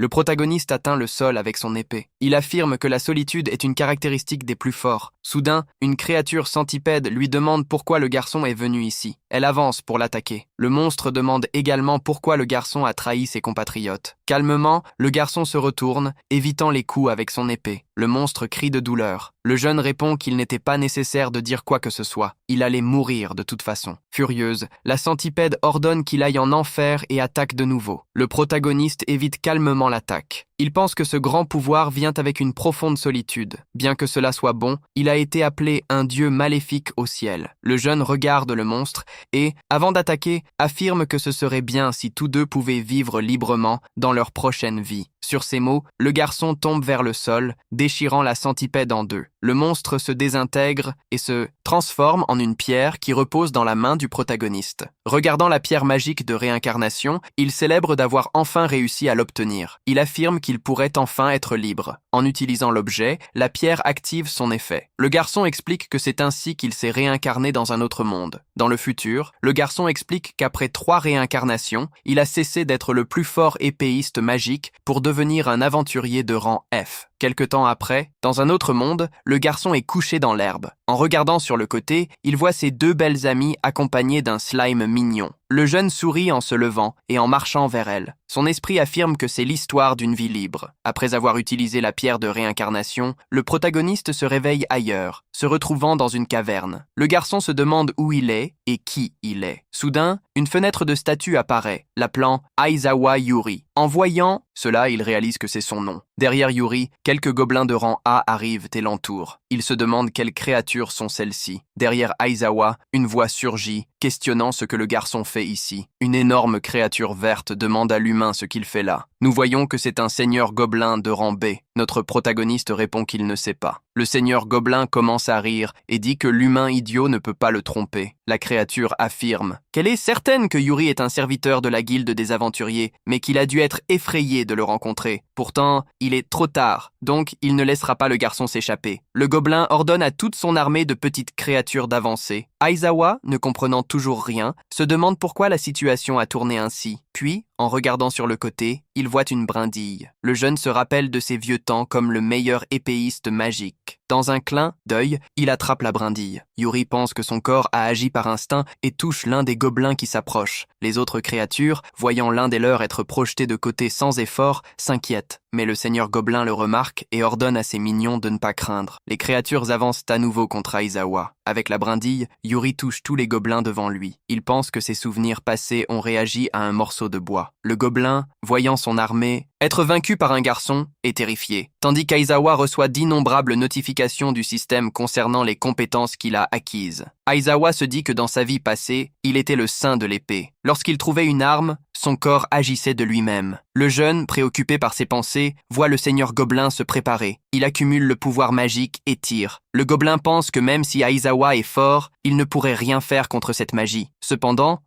Le protagoniste atteint le sol avec son épée. Il affirme que la solitude est une caractéristique des plus forts. Soudain, une créature centipède lui demande pourquoi le garçon est venu ici. Elle avance pour l'attaquer. Le monstre demande également pourquoi le garçon a trahi ses compatriotes. Calmement, le garçon se retourne, évitant les coups avec son épée. Le monstre crie de douleur. Le jeune répond qu'il n'était pas nécessaire de dire quoi que ce soit. Il allait mourir de toute façon. Furieuse, la centipède ordonne qu'il aille en enfer et attaque de nouveau. Le protagoniste évite calmement l'attaque. Il pense que ce grand pouvoir vient avec une profonde solitude. Bien que cela soit bon, il a été appelé un dieu maléfique au ciel. Le jeune regarde le monstre et, avant d'attaquer, affirme que ce serait bien si tous deux pouvaient vivre librement dans leur prochaine vie. Sur ces mots, le garçon tombe vers le sol, déchirant la centipède en deux. Le monstre se désintègre et se transforme en une pierre qui repose dans la main du protagoniste. Regardant la pierre magique de réincarnation, il célèbre d'avoir enfin réussi à l'obtenir. Il affirme qu'il pourrait enfin être libre. En utilisant l'objet, la pierre active son effet. Le garçon explique que c'est ainsi qu'il s'est réincarné dans un autre monde. Dans le futur, le garçon explique qu'après 3 réincarnations, il a cessé d'être le plus fort épéiste magique pour devenir un aventurier de rang F. Quelque temps après, dans un autre monde, le garçon est couché dans l'herbe. En regardant sur le côté, il voit ses 2 belles amies accompagnées d'un slime mignon. Le jeune sourit en se levant et en marchant vers elle. Son esprit affirme que c'est l'histoire d'une vie libre. Après avoir utilisé la pierre de réincarnation, le protagoniste se réveille ailleurs, se retrouvant dans une caverne. Le garçon se demande où il est et qui il est. Soudain, une fenêtre de statue apparaît, l'appelant Aizawa Yuri. En voyant cela, il réalise que c'est son nom. Derrière Yuri, quelques gobelins de rang A arrivent et l'entourent. Il se demande quelles créatures sont celles-ci. Derrière Aizawa, une voix surgit, questionnant ce que le garçon fait ici. Une énorme créature verte demande à l'humain ce qu'il fait là. Nous voyons que c'est un seigneur gobelin de rang B. Notre protagoniste répond qu'il ne sait pas. Le seigneur gobelin commence à rire et dit que l'humain idiot ne peut pas le tromper. La créature affirme qu'elle est certaine que Yuri est un serviteur de la guilde des aventuriers, mais qu'il a dû être effrayé de le rencontrer. Pourtant, il est trop tard, donc il ne laissera pas le garçon s'échapper. Le gobelin ordonne à toute son armée de petites créatures d'avancer. Aizawa, ne comprenant toujours rien, se demande pourquoi la situation a tourné ainsi. Puis, en regardant sur le côté, il voit une brindille. Le jeune se rappelle de ses vieux temps comme le meilleur épéiste magique. Dans un clin d'œil, il attrape la brindille. Yuri pense que son corps a agi par instinct et touche l'un des gobelins qui s'approche. Les autres créatures, voyant l'un des leurs être projeté de côté sans effort, s'inquiètent. Mais le seigneur gobelin le remarque et ordonne à ses mignons de ne pas craindre. Les créatures avancent à nouveau contre Aizawa. Avec la brindille, Yuri touche tous les gobelins devant lui. Il pense que ses souvenirs passés ont réagi à un morceau de bois. Le gobelin, voyant son armée être vaincu par un garçon, est terrifié, tandis qu'Aizawa reçoit d'innombrables notifications du système concernant les compétences qu'il a acquises. Aizawa se dit que dans sa vie passée, il était le saint de l'épée. Lorsqu'il trouvait une arme, son corps agissait de lui-même. Le jeune, préoccupé par ses pensées, voit le seigneur gobelin se préparer. Il accumule le pouvoir magique et tire. Le gobelin pense que même si Aizawa est fort, il ne pourrait rien faire contre cette magie. Cependant,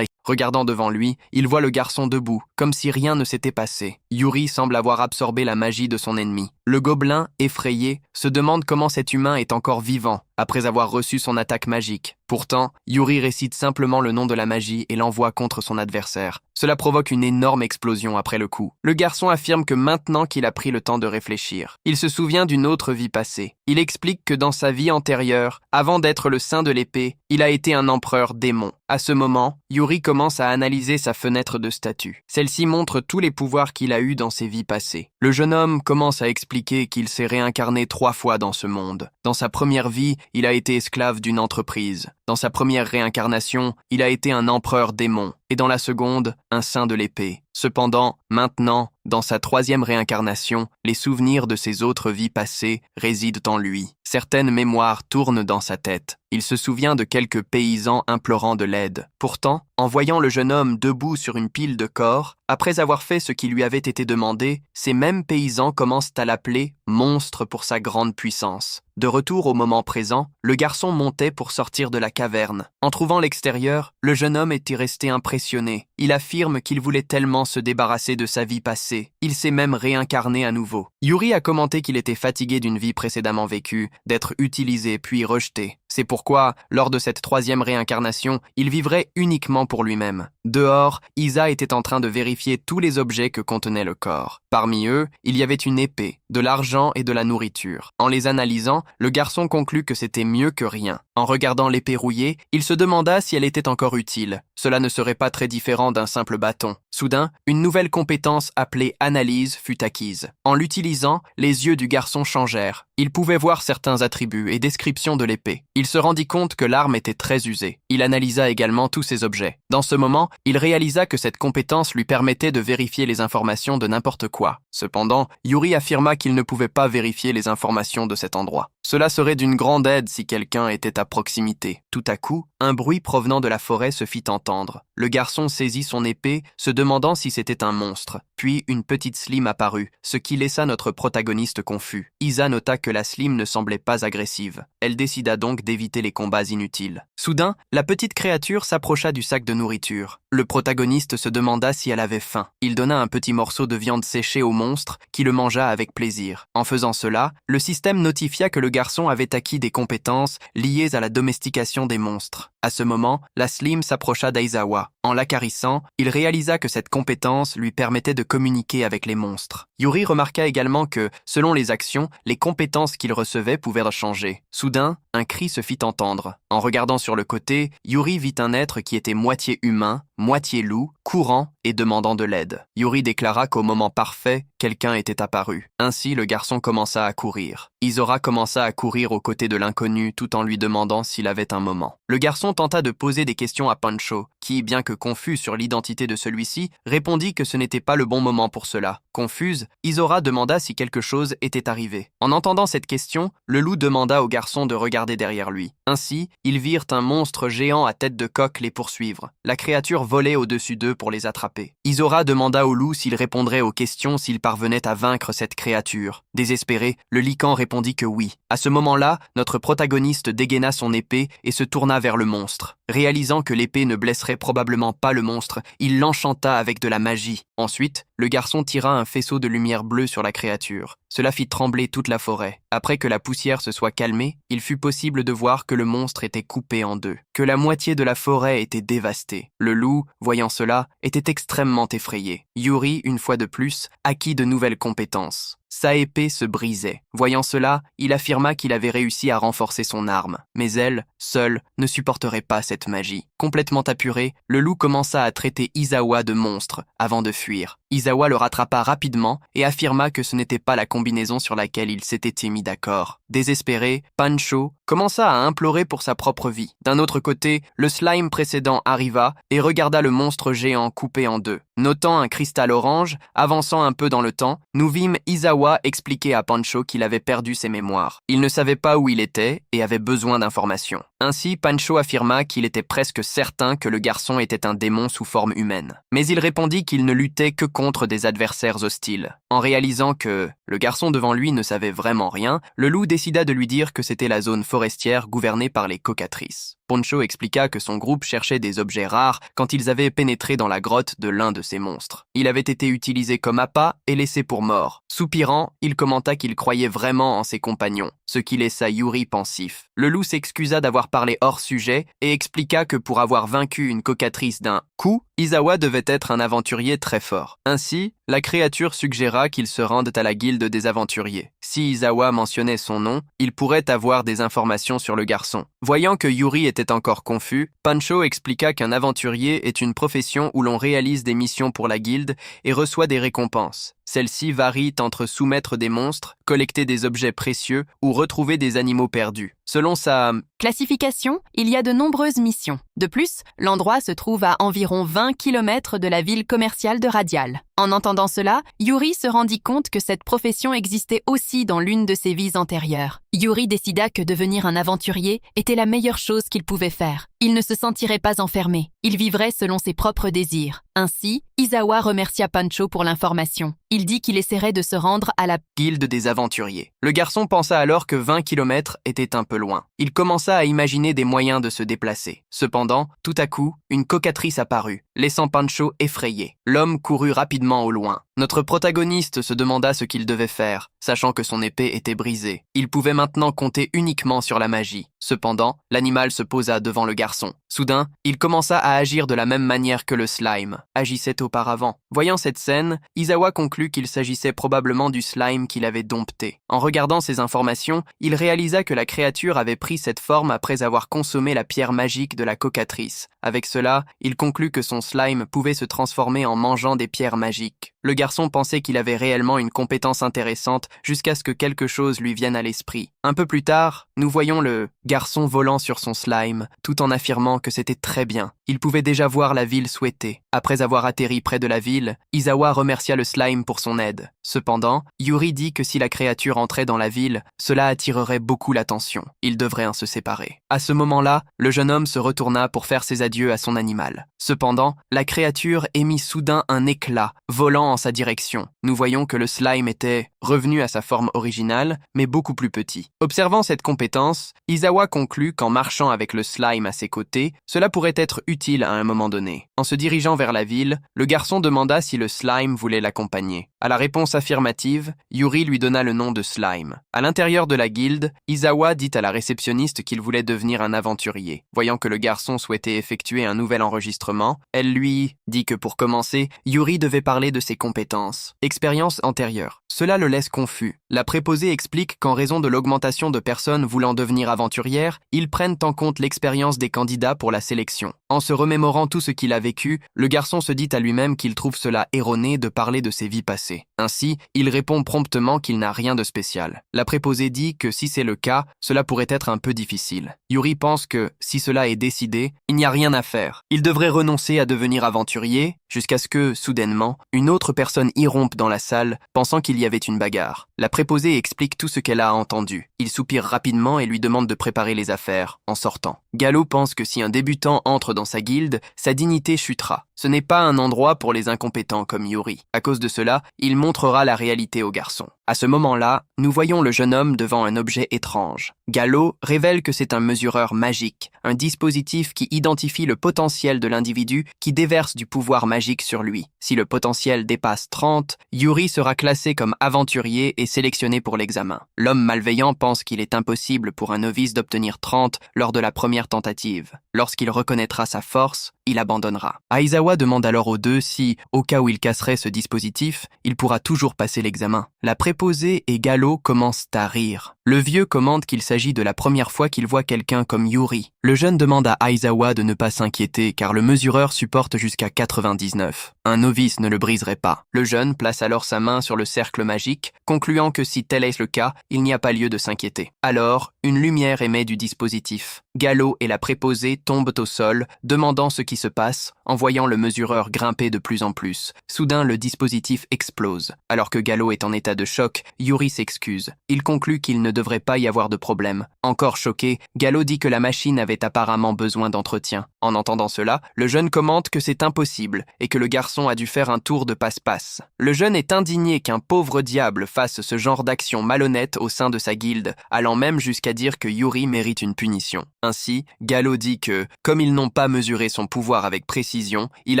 regardant devant lui, il voit le garçon debout, comme si rien ne s'était passé. Yuri semble avoir absorbé la magie de son ennemi. Le gobelin, effrayé, se demande comment cet humain est encore vivant, après avoir reçu son attaque magique. Pourtant, Yuri récite simplement le nom de la magie et l'envoie contre son adversaire. Cela provoque une énorme explosion après le coup. Le garçon affirme que maintenant qu'il a pris le temps de réfléchir, il se souvient d'une autre vie passée. Il explique que dans sa vie antérieure, avant d'être le saint de l'épée, il a été un empereur démon. À ce moment, Yuri commence à analyser sa fenêtre de statue. Celle-ci montre tous les pouvoirs qu'il a eus dans ses vies passées. Le jeune homme commence à expliquer qu'il s'est réincarné 3 fois dans ce monde. Dans sa première vie, il a été esclave d'une entreprise. Dans sa première réincarnation, il a été un empereur démon. Et dans la seconde, un saint de l'épée. Cependant, maintenant, dans sa 3e réincarnation, les souvenirs de ses autres vies passées résident en lui. Certaines mémoires tournent dans sa tête. Il se souvient de quelques paysans implorant de l'aide. Pourtant, en voyant le jeune homme debout sur une pile de corps, après avoir fait ce qui lui avait été demandé, ces mêmes paysans commencent à l'appeler « monstre pour sa grande puissance ». De retour au moment présent, le garçon montait pour sortir de la caverne. En trouvant l'extérieur, le jeune homme était resté impressionné. Il affirme qu'il voulait tellement se débarrasser de sa vie passée. Il s'est même réincarné à nouveau. Yuri a commenté qu'il était fatigué d'une vie précédemment vécue, d'être utilisé puis rejeté. C'est pourquoi, lors de cette troisième réincarnation, il vivrait uniquement pour lui-même. Dehors, Isa était en train de vérifier tous les objets que contenait le corps. Parmi eux, il y avait une épée, de l'argent et de la nourriture. En les analysant, le garçon conclut que c'était mieux que rien. En regardant l'épée rouillée, il se demanda si elle était encore utile. Cela ne serait pas très différent d'un simple bâton. Soudain, une nouvelle compétence appelée analyse fut acquise. En l'utilisant, les yeux du garçon changèrent. Il pouvait voir certains attributs et descriptions de l'épée. Il se rendit compte que l'arme était très usée. Il analysa également tous ses objets. Dans ce moment, il réalisa que cette compétence lui permettait de vérifier les informations de n'importe quoi. Cependant, Yuri affirma qu'il ne pouvait pas vérifier les informations de cet endroit. Cela serait d'une grande aide si quelqu'un était à proximité. Tout à coup, un bruit provenant de la forêt se fit entendre. Le garçon saisit son épée, se demandant si c'était un monstre. Puis une petite Slim apparut, ce qui laissa notre protagoniste confus. Isa nota que la Slim ne semblait pas agressive. Elle décida donc d'éviter les combats inutiles. Soudain, la petite créature s'approcha du sac de nourriture. Le protagoniste se demanda si elle avait faim. Il donna un petit morceau de viande séchée au monstre, qui le mangea avec plaisir. En faisant cela, le système notifia que le garçon avait acquis des compétences liées à la domestication des monstres. À ce moment, la Slim s'approcha d'Aizawa. En l'accarissant, il réalisa que cette compétence lui permettait de communiquer avec les monstres. Yuri remarqua également que, selon les actions, les compétences qu'il recevait pouvaient changer. Soudain, un cri se fit entendre. En regardant sur le côté, Yuri vit un être qui était moitié humain, moitié loup, courant et demandant de l'aide. Yuri déclara qu'au moment parfait, quelqu'un était apparu. Ainsi, le garçon commença à courir. Izora commença à courir aux côtés de l'inconnu tout en lui demandant s'il avait un moment. Le garçon tenta de poser des questions à Pancho, qui, bien que confus sur l'identité de celui-ci, répondit que ce n'était pas le bon moment pour cela. Confuse, Izora demanda si quelque chose était arrivé. En entendant cette question, le loup demanda au garçon de regarder derrière lui. Ainsi, ils virent un monstre géant à tête de coq les poursuivre. La créature volait au-dessus d'eux pour les attraper. Izora demanda au loup s'il répondrait aux questions s'il parvenait à vaincre cette créature. Désespéré, le lycan répondit que oui. À ce moment-là, notre protagoniste dégaina son épée et se tourna vers le monstre. Réalisant que l'épée ne blesserait probablement pas le monstre, il l'enchanta avec de la magie. Ensuite, le garçon tira un faisceau de lumière bleue sur la créature. Cela fit trembler toute la forêt. Après que la poussière se soit calmée, il fut possible de voir que le monstre était coupé en deux, que la moitié de la forêt était dévastée. Le loup, voyant cela, était extrêmement effrayé. Yuri, une fois de plus, acquit de nouvelles compétences. Sa épée se brisait. Voyant cela, il affirma qu'il avait réussi à renforcer son arme. Mais elle, seule, ne supporterait pas cette magie. Complètement apuré, le loup commença à traiter Izawa de monstre avant de fuir. Izawa le rattrapa rapidement et affirma que ce n'était pas la combinaison sur laquelle il s'était mis d'accord. Désespéré, Pancho commença à implorer pour sa propre vie. D'un autre côté, le slime précédent arriva et regarda le monstre géant coupé en deux. Notant un cristal orange, avançant un peu dans le temps, nous vîmes Izawa expliquer à Pancho qu'il avait perdu ses mémoires. Il ne savait pas où il était et avait besoin d'informations. Ainsi, Pancho affirma qu'il était presque certain que le garçon était un démon sous forme humaine. Mais il répondit qu'il ne luttait que contre des adversaires hostiles. En réalisant que le garçon devant lui ne savait vraiment rien, le loup décida de lui dire que c'était la zone forestière gouvernée par les cocatrices. Pancho expliqua que son groupe cherchait des objets rares quand ils avaient pénétré dans la grotte de l'un de ces monstres. Il avait été utilisé comme appât et laissé pour mort. Soupirant, il commenta qu'il croyait vraiment en ses compagnons, ce qui laissa Yuri pensif. Le loup s'excusa d'avoir parlé hors sujet et expliqua que pour avoir vaincu une cocatrice d'un coup, Izawa devait être un aventurier très fort. Ainsi, la créature suggéra qu'il se rende à la guilde des aventuriers. Si Izawa mentionnait son nom, il pourrait avoir des informations sur le garçon. Voyant que Yuri était encore confus, Pancho expliqua qu'un aventurier est une profession où l'on réalise des missions pour la guilde et reçoit des récompenses. Celles-ci varient entre soumettre des monstres, collecter des objets précieux ou retrouver des animaux perdus. Selon sa classification, il y a de nombreuses missions. De plus, l'endroit se trouve à environ 20 km de la ville commerciale de Radial. En entendant cela, Yuri se rendit compte que cette profession existait aussi dans l'une de ses vies antérieures. Yuri décida que devenir un aventurier était la meilleure chose qu'il pouvait faire. Il ne se sentirait pas enfermé. Il vivrait selon ses propres désirs. Ainsi, Izawa remercia Pancho pour l'information. Il dit qu'il essaierait de se rendre à la guilde des aventuriers. Le garçon pensa alors que 20 km était un peu loin. Il commença à imaginer des moyens de se déplacer. Cependant, tout à coup, une cocatrice apparut. laissant Pancho effrayé. L'homme courut rapidement au loin. Notre protagoniste se demanda ce qu'il devait faire, sachant que son épée était brisée. Il pouvait maintenant compter uniquement sur la magie. Cependant, l'animal se posa devant le garçon. Soudain, il commença à agir de la même manière que le slime agissait auparavant. Voyant cette scène, Izawa conclut qu'il s'agissait probablement du slime qu'il avait dompté. En regardant ces informations, il réalisa que la créature avait pris cette forme après avoir consommé la pierre magique de la cocatrice. Avec cela, il conclut que son slime pouvait se transformer en mangeant des pierres magiques. Le garçon pensait qu'il avait réellement une compétence intéressante jusqu'à ce que quelque chose lui vienne à l'esprit. Un peu plus tard, nous voyons le garçon volant sur son slime, tout en affirmant que c'était très bien. Il pouvait déjà voir la ville souhaitée. Après avoir atterri près de la ville, Izawa remercia le slime pour son aide. Cependant, Yuri dit que si la créature entrait dans la ville, cela attirerait beaucoup l'attention. Ils devraient en se séparer. À ce moment-là, le jeune homme se retourna pour faire ses adieux à son animal. Cependant, la créature émit soudain un éclat, volant en sa direction. Nous voyons que le slime était revenu à sa forme originale, mais beaucoup plus petit. Observant cette compétence, Izawa conclut qu'en marchant avec le slime à ses côtés, cela pourrait être utile à un moment donné. En se dirigeant vers la ville, le garçon demanda si le slime voulait l'accompagner. À la réponse affirmative, Yuri lui donna le nom de Slime. À l'intérieur de la guilde, Izawa dit à la réceptionniste qu'il voulait devenir un aventurier. Voyant que le garçon souhaitait effectuer un nouvel enregistrement, elle lui dit que pour commencer, Yuri devait parler de ses compétences. Expérience antérieure. Cela le laisse confus. La préposée explique qu'en raison de l'augmentation de personnes voulant devenir aventurières, ils prennent en compte l'expérience des candidats pour la sélection. En se remémorant tout ce qu'il a vécu, le garçon se dit à lui-même qu'il trouve cela erroné de parler de ses vies passées. Ainsi, il répond promptement qu'il n'a rien de spécial. La préposée dit que si c'est le cas, cela pourrait être un peu difficile. Yuri pense que, si cela est décidé, il n'y a rien à faire. Il devrait renoncer à devenir aventurier, jusqu'à ce que, soudainement, une autre personne irrompe dans la salle, pensant qu'il y avait une bagarre. La préposée explique tout ce qu'elle a entendu. Il soupire rapidement et lui demande de préparer les affaires, en sortant. Gallo pense que si un débutant entre dans sa guilde, sa dignité chutera. Ce n'est pas un endroit pour les incompétents comme Yuri. À cause de cela, il montrera la réalité au garçon. À ce moment-là, nous voyons le jeune homme devant un objet étrange. Gallo révèle que c'est un mesureur magique, un dispositif qui identifie le potentiel de l'individu qui déverse du pouvoir magique sur lui. Si le potentiel dépasse 30, Yuri sera classé comme aventurier et sélectionné pour l'examen. L'homme malveillant pense qu'il est impossible pour un novice d'obtenir 30 lors de la première tentative. Lorsqu'il reconnaîtra sa force, il abandonnera. Aizawa demande alors aux deux si, au cas où il casserait ce dispositif, il pourra toujours passer l'examen. La préposée et Gallo commencent à rire. Le vieux commande qu'il s'agit de la première fois qu'il voit quelqu'un comme Yuri. Le jeune demande à Aizawa de ne pas s'inquiéter car le mesureur supporte jusqu'à 99. Un novice ne le briserait pas. Le jeune place alors sa main sur le cercle magique, concluant que si tel est le cas, il n'y a pas lieu de s'inquiéter. Alors, une lumière émet du dispositif. Gallo et la préposée tombent au sol, demandant ce qui se passe, en voyant le mesureur grimper de plus en plus. Soudain, le dispositif explose. Alors que Gallo est en état de choc, Yuri s'excuse. Il conclut qu'il ne devrait pas y avoir de problème. Encore choqué, Gallo dit que la machine avait apparemment besoin d'entretien. En entendant cela, le jeune commente que c'est impossible et que le garçon a dû faire un tour de passe-passe. Le jeune est indigné qu'un pauvre diable fasse ce genre d'action malhonnête au sein de sa guilde, allant même jusqu'à dire que Yuri mérite une punition. Ainsi, Gallo dit que, comme ils n'ont pas mesuré son pouvoir avec précision, il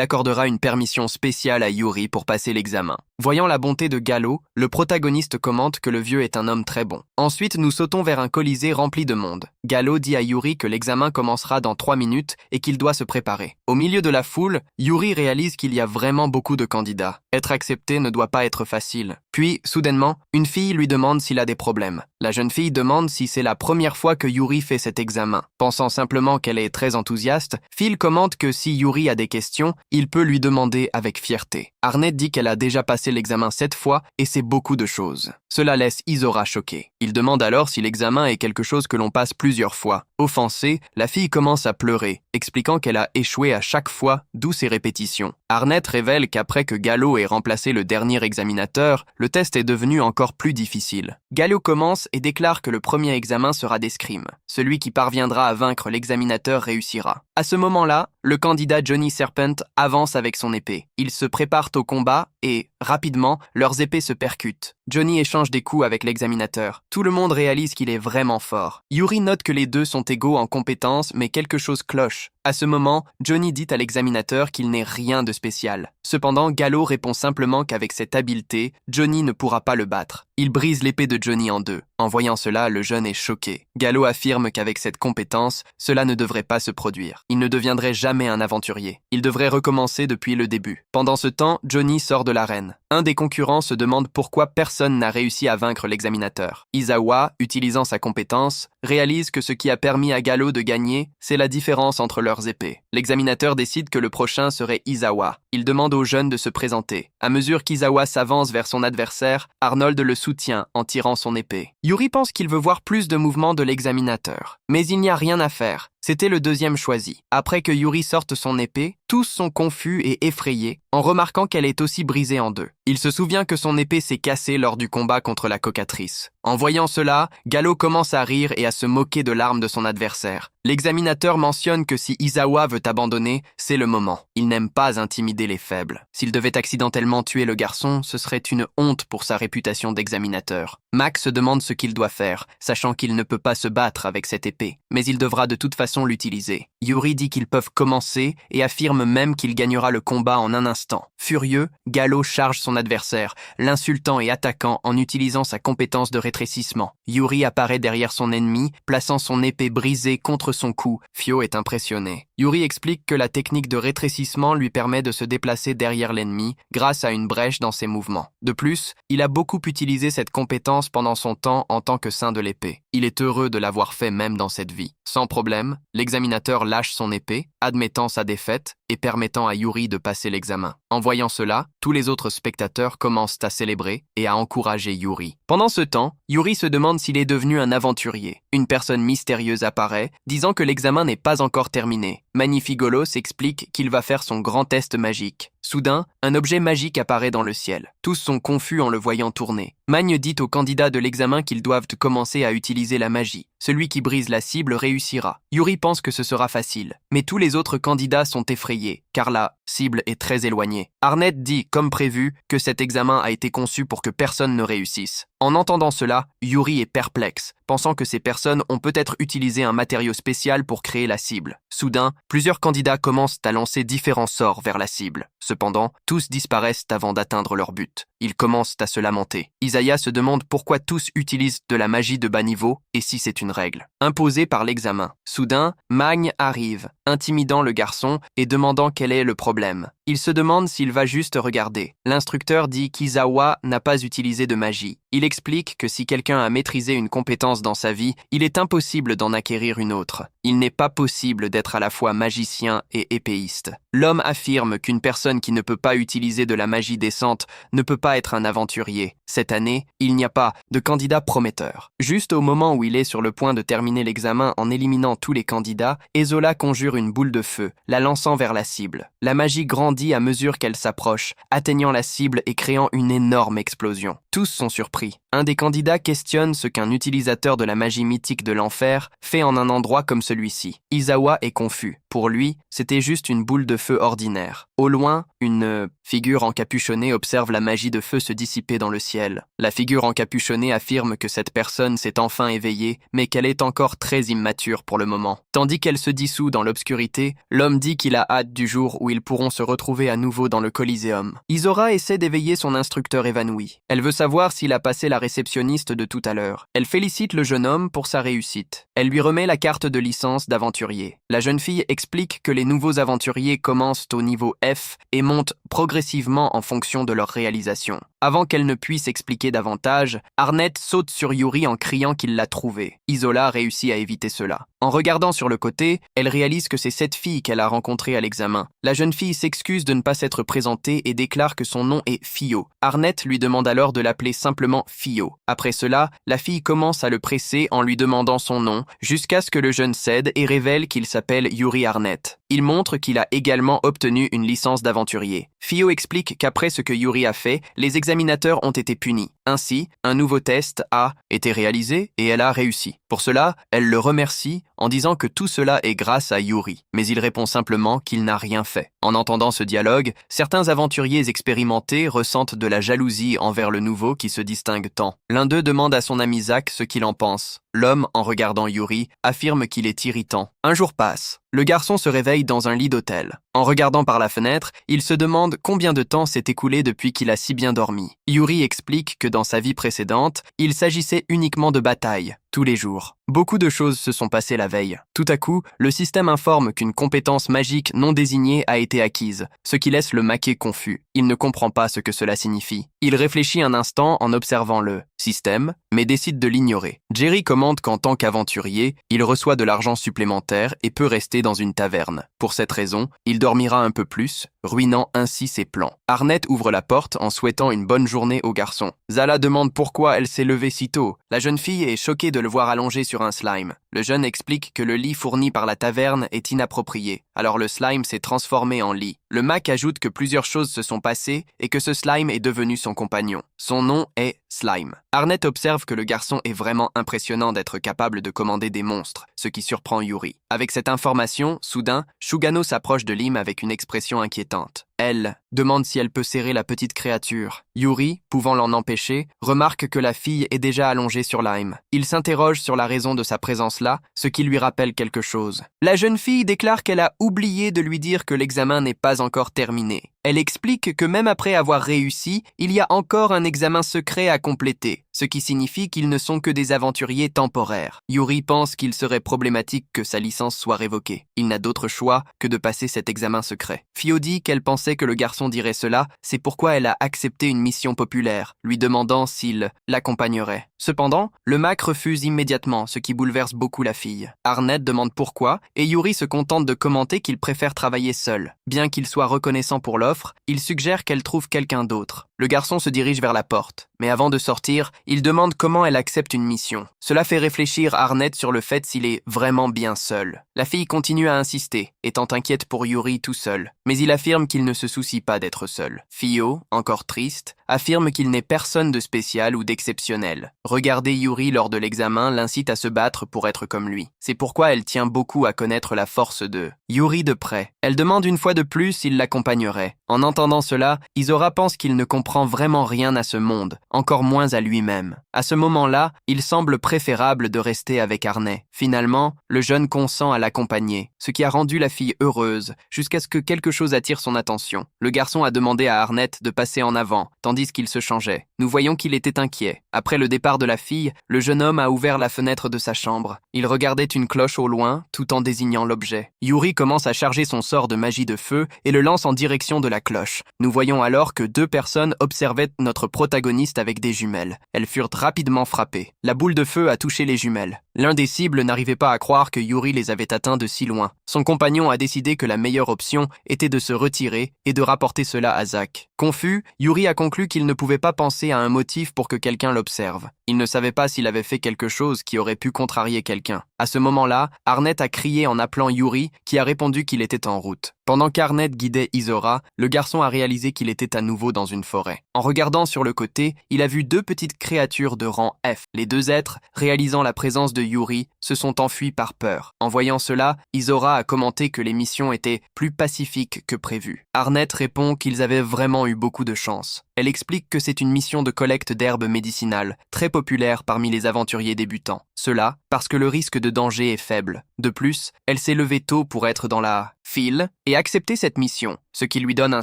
accordera une permission spéciale à Yuri pour passer l'examen. Voyant la bonté de Gallo, le protagoniste commente que le vieux est un homme très bon. Ensuite, nous sautons vers un colisée rempli de monde. Gallo dit à Yuri que l'examen commencera dans 3 minutes et qu'il doit se préparer. Au milieu de la foule, Yuri réalise qu'il y a vraiment beaucoup de candidats. Être accepté ne doit pas être facile. Puis, soudainement, une fille lui demande s'il a des problèmes. La jeune fille demande si c'est la première fois que Yuri fait cet examen. Pensant simplement qu'elle est très enthousiaste, Phil commente que si Yuri a des questions, il peut lui demander avec fierté. Arnett dit qu'elle a déjà passé l'examen 7 fois et c'est beaucoup de choses. Cela laisse Izora choquée. Il demande alors si l'examen est quelque chose que l'on passe plusieurs fois. Offensée, la fille commence à pleurer, expliquant qu'elle a échoué à chaque fois, d'où ces répétitions. Arnett révèle qu'après que Gallo ait remplacé le dernier examinateur, le test est devenu encore plus difficile. Gallo commence et déclare que le premier examen sera d'escrime. Celui qui parviendra à vaincre l'examinateur réussira. À ce moment-là, le candidat Johnny Serpent avance avec son épée. Ils se préparent au combat et, rapidement, leurs épées se percutent. Johnny échange des coups avec l'examinateur. Tout le monde réalise qu'il est vraiment fort. Yuri note que les deux sont égaux en compétences, mais quelque chose cloche. À ce moment, Johnny dit à l'examinateur qu'il n'est rien de spécial. Cependant, Gallo répond simplement qu'avec cette habileté, Johnny ne pourra pas le battre. Il brise l'épée de Johnny en deux. En voyant cela, le jeune est choqué. Gallo affirme qu'avec cette compétence, cela ne devrait pas se produire. Il ne deviendrait jamais un aventurier. Il devrait recommencer depuis le début. Pendant ce temps, Johnny sort de l'arène. Un des concurrents se demande pourquoi personne n'a réussi à vaincre l'examinateur. Izawa, utilisant sa compétence, réalise que ce qui a permis à Gallo de gagner, c'est la différence entre leurs épées. L'examinateur décide que le prochain serait Izawa. Il demande au jeune de se présenter. À mesure qu'Izawa s'avance vers son adversaire, Arnold le soutient en tirant son épée. Yuri pense qu'il veut voir plus de mouvements de l'examinateur. Mais il n'y a rien à faire. C'était le deuxième choisi. Après que Yuri sorte son épée, tous sont confus et effrayés en remarquant qu'elle est aussi brisée en deux. Il se souvient que son épée s'est cassée lors du combat contre la cocatrice. En voyant cela, Gallo commence à rire et à se moquer de l'arme de son adversaire. L'examinateur mentionne que si Izawa veut abandonner, c'est le moment. Il n'aime pas intimider les faibles. S'il devait accidentellement tuer le garçon, ce serait une honte pour sa réputation d'examinateur. Max se demande ce qu'il doit faire, sachant qu'il ne peut pas se battre avec cette épée, mais il devra de toute façon l'utiliser. Yuri dit qu'ils peuvent commencer et affirme même qu'il gagnera le combat en un instant. Furieux, Gallo charge son adversaire, l'insultant et attaquant en utilisant sa compétence de rétrécissement. Yuri apparaît derrière son ennemi, plaçant son épée brisée contre son cou. Fio est impressionné. Yuri explique que la technique de rétrécissement lui permet de se déplacer derrière l'ennemi grâce à une brèche dans ses mouvements. De plus, il a beaucoup utilisé cette compétence pendant son temps en tant que saint de l'épée. Il est heureux de l'avoir fait même dans cette vie. Sans problème, l'examinateur lâche son épée, admettant sa défaite et permettant à Yuri de passer l'examen. En voyant cela, tous les autres spectateurs commencent à célébrer et à encourager Yuri. Pendant ce temps, Yuri se demande s'il est devenu un aventurier. Une personne mystérieuse apparaît, disant que l'examen n'est pas encore terminé. Magnifigolos explique qu'il va faire son grand test magique. Soudain, un objet magique apparaît dans le ciel. Tous sont confus en le voyant tourner. Magne dit aux candidats de l'examen qu'ils doivent commencer à utiliser la magie. Celui qui brise la cible réussira. Yuri pense que ce sera facile, mais tous les autres candidats sont effrayés, car la cible est très éloignée. Arnett dit, comme prévu, que cet examen a été conçu pour que personne ne réussisse. En entendant cela, Yuri est perplexe, pensant que ces personnes ont peut-être utilisé un matériau spécial pour créer la cible. Soudain, plusieurs candidats commencent à lancer différents sorts vers la cible. Cependant, tous disparaissent avant d'atteindre leur but. Ils commencent à se lamenter. Isaiah se demande pourquoi tous utilisent de la magie de bas niveau et si c'est une règle. Imposée par l'examen. Soudain, Magne arrive, intimidant le garçon et demandant quel est le problème. Il se demande s'il va juste regarder. L'instructeur dit qu'Izawa n'a pas utilisé de magie. Il explique que si quelqu'un a maîtrisé une compétence dans sa vie, il est impossible d'en acquérir une autre. Il n'est pas possible d'être à la fois magicien et épéiste. L'homme affirme qu'une personne qui ne peut pas utiliser de la magie décente ne peut pas être un aventurier. Cette année, il n'y a pas de candidat prometteur. Juste au moment où il est sur le point de terminer l'examen en éliminant tous les candidats, Ezola conjure une boule de feu, la lançant vers la cible. La magie grandit à mesure qu'elle s'approche, atteignant la cible et créant une énorme explosion. Tous sont surpris. Un des candidats questionne ce qu'un utilisateur de la magie mythique de l'enfer fait en un endroit comme celui-ci. Izawa est confus. Pour lui, c'était juste une boule de feu ordinaire. Au loin, une figure encapuchonnée observe la magie de feu se dissiper dans le ciel. La figure encapuchonnée affirme que cette personne s'est enfin éveillée, mais qu'elle est encore très immature pour le moment. Tandis qu'elle se dissout dans l'obscurité, l'homme dit qu'il a hâte du jour où ils pourront se retrouver à nouveau dans le Coliseum. Isora essaie d'éveiller son instructeur évanoui. Elle veut savoir s'il a passé la réceptionniste de tout à l'heure. Elle félicite le jeune homme pour sa réussite. Elle lui remet la carte de licence d'aventurier. La jeune fille explique que les nouveaux aventuriers commencent au niveau F et montent progressivement en fonction de leur réalisation. Avant qu'elle ne puisse expliquer davantage, Arnett saute sur Yuri en criant qu'il l'a trouvé. Isola réussit à éviter cela. En regardant sur le côté, elle réalise que c'est cette fille qu'elle a rencontrée à l'examen. La jeune fille s'excuse de ne pas s'être présentée et déclare que son nom est Fio. Arnett lui demande alors de l'appeler simplement Fio. Après cela, la fille commence à le presser en lui demandant son nom, jusqu'à ce que le jeune cède et révèle qu'il s'appelle Yuri Arnett. Il montre qu'il a également obtenu une licence d'aventurier. Fio explique qu'après ce que Yuri a fait, les examinateurs ont été punis. Ainsi, un nouveau test a été réalisé et elle a réussi. Pour cela, elle le remercie en disant que tout cela est grâce à Yuri, mais il répond simplement qu'il n'a rien fait. En entendant ce dialogue, certains aventuriers expérimentés ressentent de la jalousie envers le nouveau qui se distingue tant. L'un d'eux demande à son ami Zach ce qu'il en pense. L'homme, en regardant Yuri, affirme qu'il est irritant. Un jour passe. Le garçon se réveille dans un lit d'hôtel. En regardant par la fenêtre, il se demande combien de temps s'est écoulé depuis qu'il a si bien dormi. Yuri explique que dans sa vie précédente, il s'agissait uniquement de batailles, tous les jours. Beaucoup de choses se sont passées la veille. Tout à coup, le système informe qu'une compétence magique non désignée a été acquise, ce qui laisse le maquet confus. Il ne comprend pas ce que cela signifie. Il réfléchit un instant en observant le système, mais décide de l'ignorer. Jerry commente qu'en tant qu'aventurier, il reçoit de l'argent supplémentaire et peut rester dans une taverne. Pour cette raison, il dormira un peu plus, ruinant ainsi ses plans. Arnett ouvre la porte en souhaitant une bonne journée au garçon. Zala demande pourquoi elle s'est levée si tôt. La jeune fille est choquée de le voir allongé sur un slime. Le jeune explique que le lit fourni par la taverne est inapproprié, alors le slime s'est transformé en lit. Le Mac ajoute que plusieurs choses se sont passées et que ce slime est devenu son compagnon. Son nom est Slime. Arnett observe que le garçon est vraiment impressionnant d'être capable de commander des monstres, ce qui surprend Yuri. Avec cette information, soudain, Shugano s'approche de Lim avec une expression inquiétante. Elle demande si elle peut serrer la petite créature. Yuri, pouvant l'en empêcher, remarque que la fille est déjà allongée sur Lime. Il s'interroge sur la raison de sa présence là, ce qui lui rappelle quelque chose. La jeune fille déclare qu'elle a oublié de lui dire que l'examen n'est pas encore terminé. Elle explique que même après avoir réussi, il y a encore un examen secret à compléter, ce qui signifie qu'ils ne sont que des aventuriers temporaires. Yuri pense qu'il serait problématique que sa licence soit révoquée. Il n'a d'autre choix que de passer cet examen secret. Fio dit qu'elle pensait que le garçon dirait cela, c'est pourquoi elle a accepté une mission populaire, lui demandant s'il l'accompagnerait. Cependant, le Mac refuse immédiatement, ce qui bouleverse beaucoup la fille. Arnett demande pourquoi, et Yuri se contente de commenter qu'il préfère travailler seul. Bien qu'il soit reconnaissant pour l'offre, il suggère qu'elle trouve quelqu'un d'autre. Le garçon se dirige vers la porte, mais avant de sortir, il demande comment elle accepte une mission. Cela fait réfléchir Arnett sur le fait s'il est vraiment bien seul. La fille continue à insister, étant inquiète pour Yuri tout seul, mais il affirme qu'il ne se soucie pas d'être seul. Fio, encore triste, affirme qu'il n'est personne de spécial ou d'exceptionnel. Regarder Yuri lors de l'examen l'incite à se battre pour être comme lui. C'est pourquoi elle tient beaucoup à connaître la force de Yuri de près. Elle demande une fois de plus s'il l'accompagnerait. En entendant cela, Izora pense qu'il ne comprend vraiment rien à ce monde, encore moins à lui-même. À ce moment-là, il semble préférable de rester avec Arnett. Finalement, le jeune consent à l'accompagner, ce qui a rendu la fille heureuse, jusqu'à ce que quelque chose attire son attention. Le garçon a demandé à Arnett de passer en avant, tandis qu'il se changeait. Nous voyons qu'il était inquiet. Après le départ de la fille, le jeune homme a ouvert la fenêtre de sa chambre. Il regardait une cloche au loin, tout en désignant l'objet. Yuri commence à charger son sort de magie de feu et le lance en direction de la cloche. Nous voyons alors que 2 personnes observaient notre protagoniste avec des jumelles. Elles furent rapidement frappées. La boule de feu a touché les jumelles. L'un des cibles n'arrivait pas à croire que Yuri les avait atteints de si loin. Son compagnon a décidé que la meilleure option était de se retirer et de rapporter cela à Zach. Confus, Yuri a conclu qu'il ne pouvait pas penser à un motif pour que quelqu'un l'observe. Il ne savait pas s'il avait fait quelque chose qui aurait pu contrarier quelqu'un. À ce moment-là, Arnett a crié en appelant Yuri, qui a répondu qu'il était en route. Pendant qu'Arnett guidait Izora, le garçon a réalisé qu'il était à nouveau dans une forêt. En regardant sur le côté, il a vu 2 petites créatures de rang F. Les 2 êtres, réalisant la présence de Yuri, se sont enfuis par peur. En voyant cela, Izora a commenté que les missions étaient plus pacifiques que prévu. Arnett répond qu'ils avaient vraiment eu beaucoup de chance. Elle explique que c'est une mission de collecte d'herbes médicinales, très populaire parmi les aventuriers débutants. Cela parce que le risque de danger est faible. De plus, elle s'est levée tôt pour être dans la file et accepter cette mission, ce qui lui donne un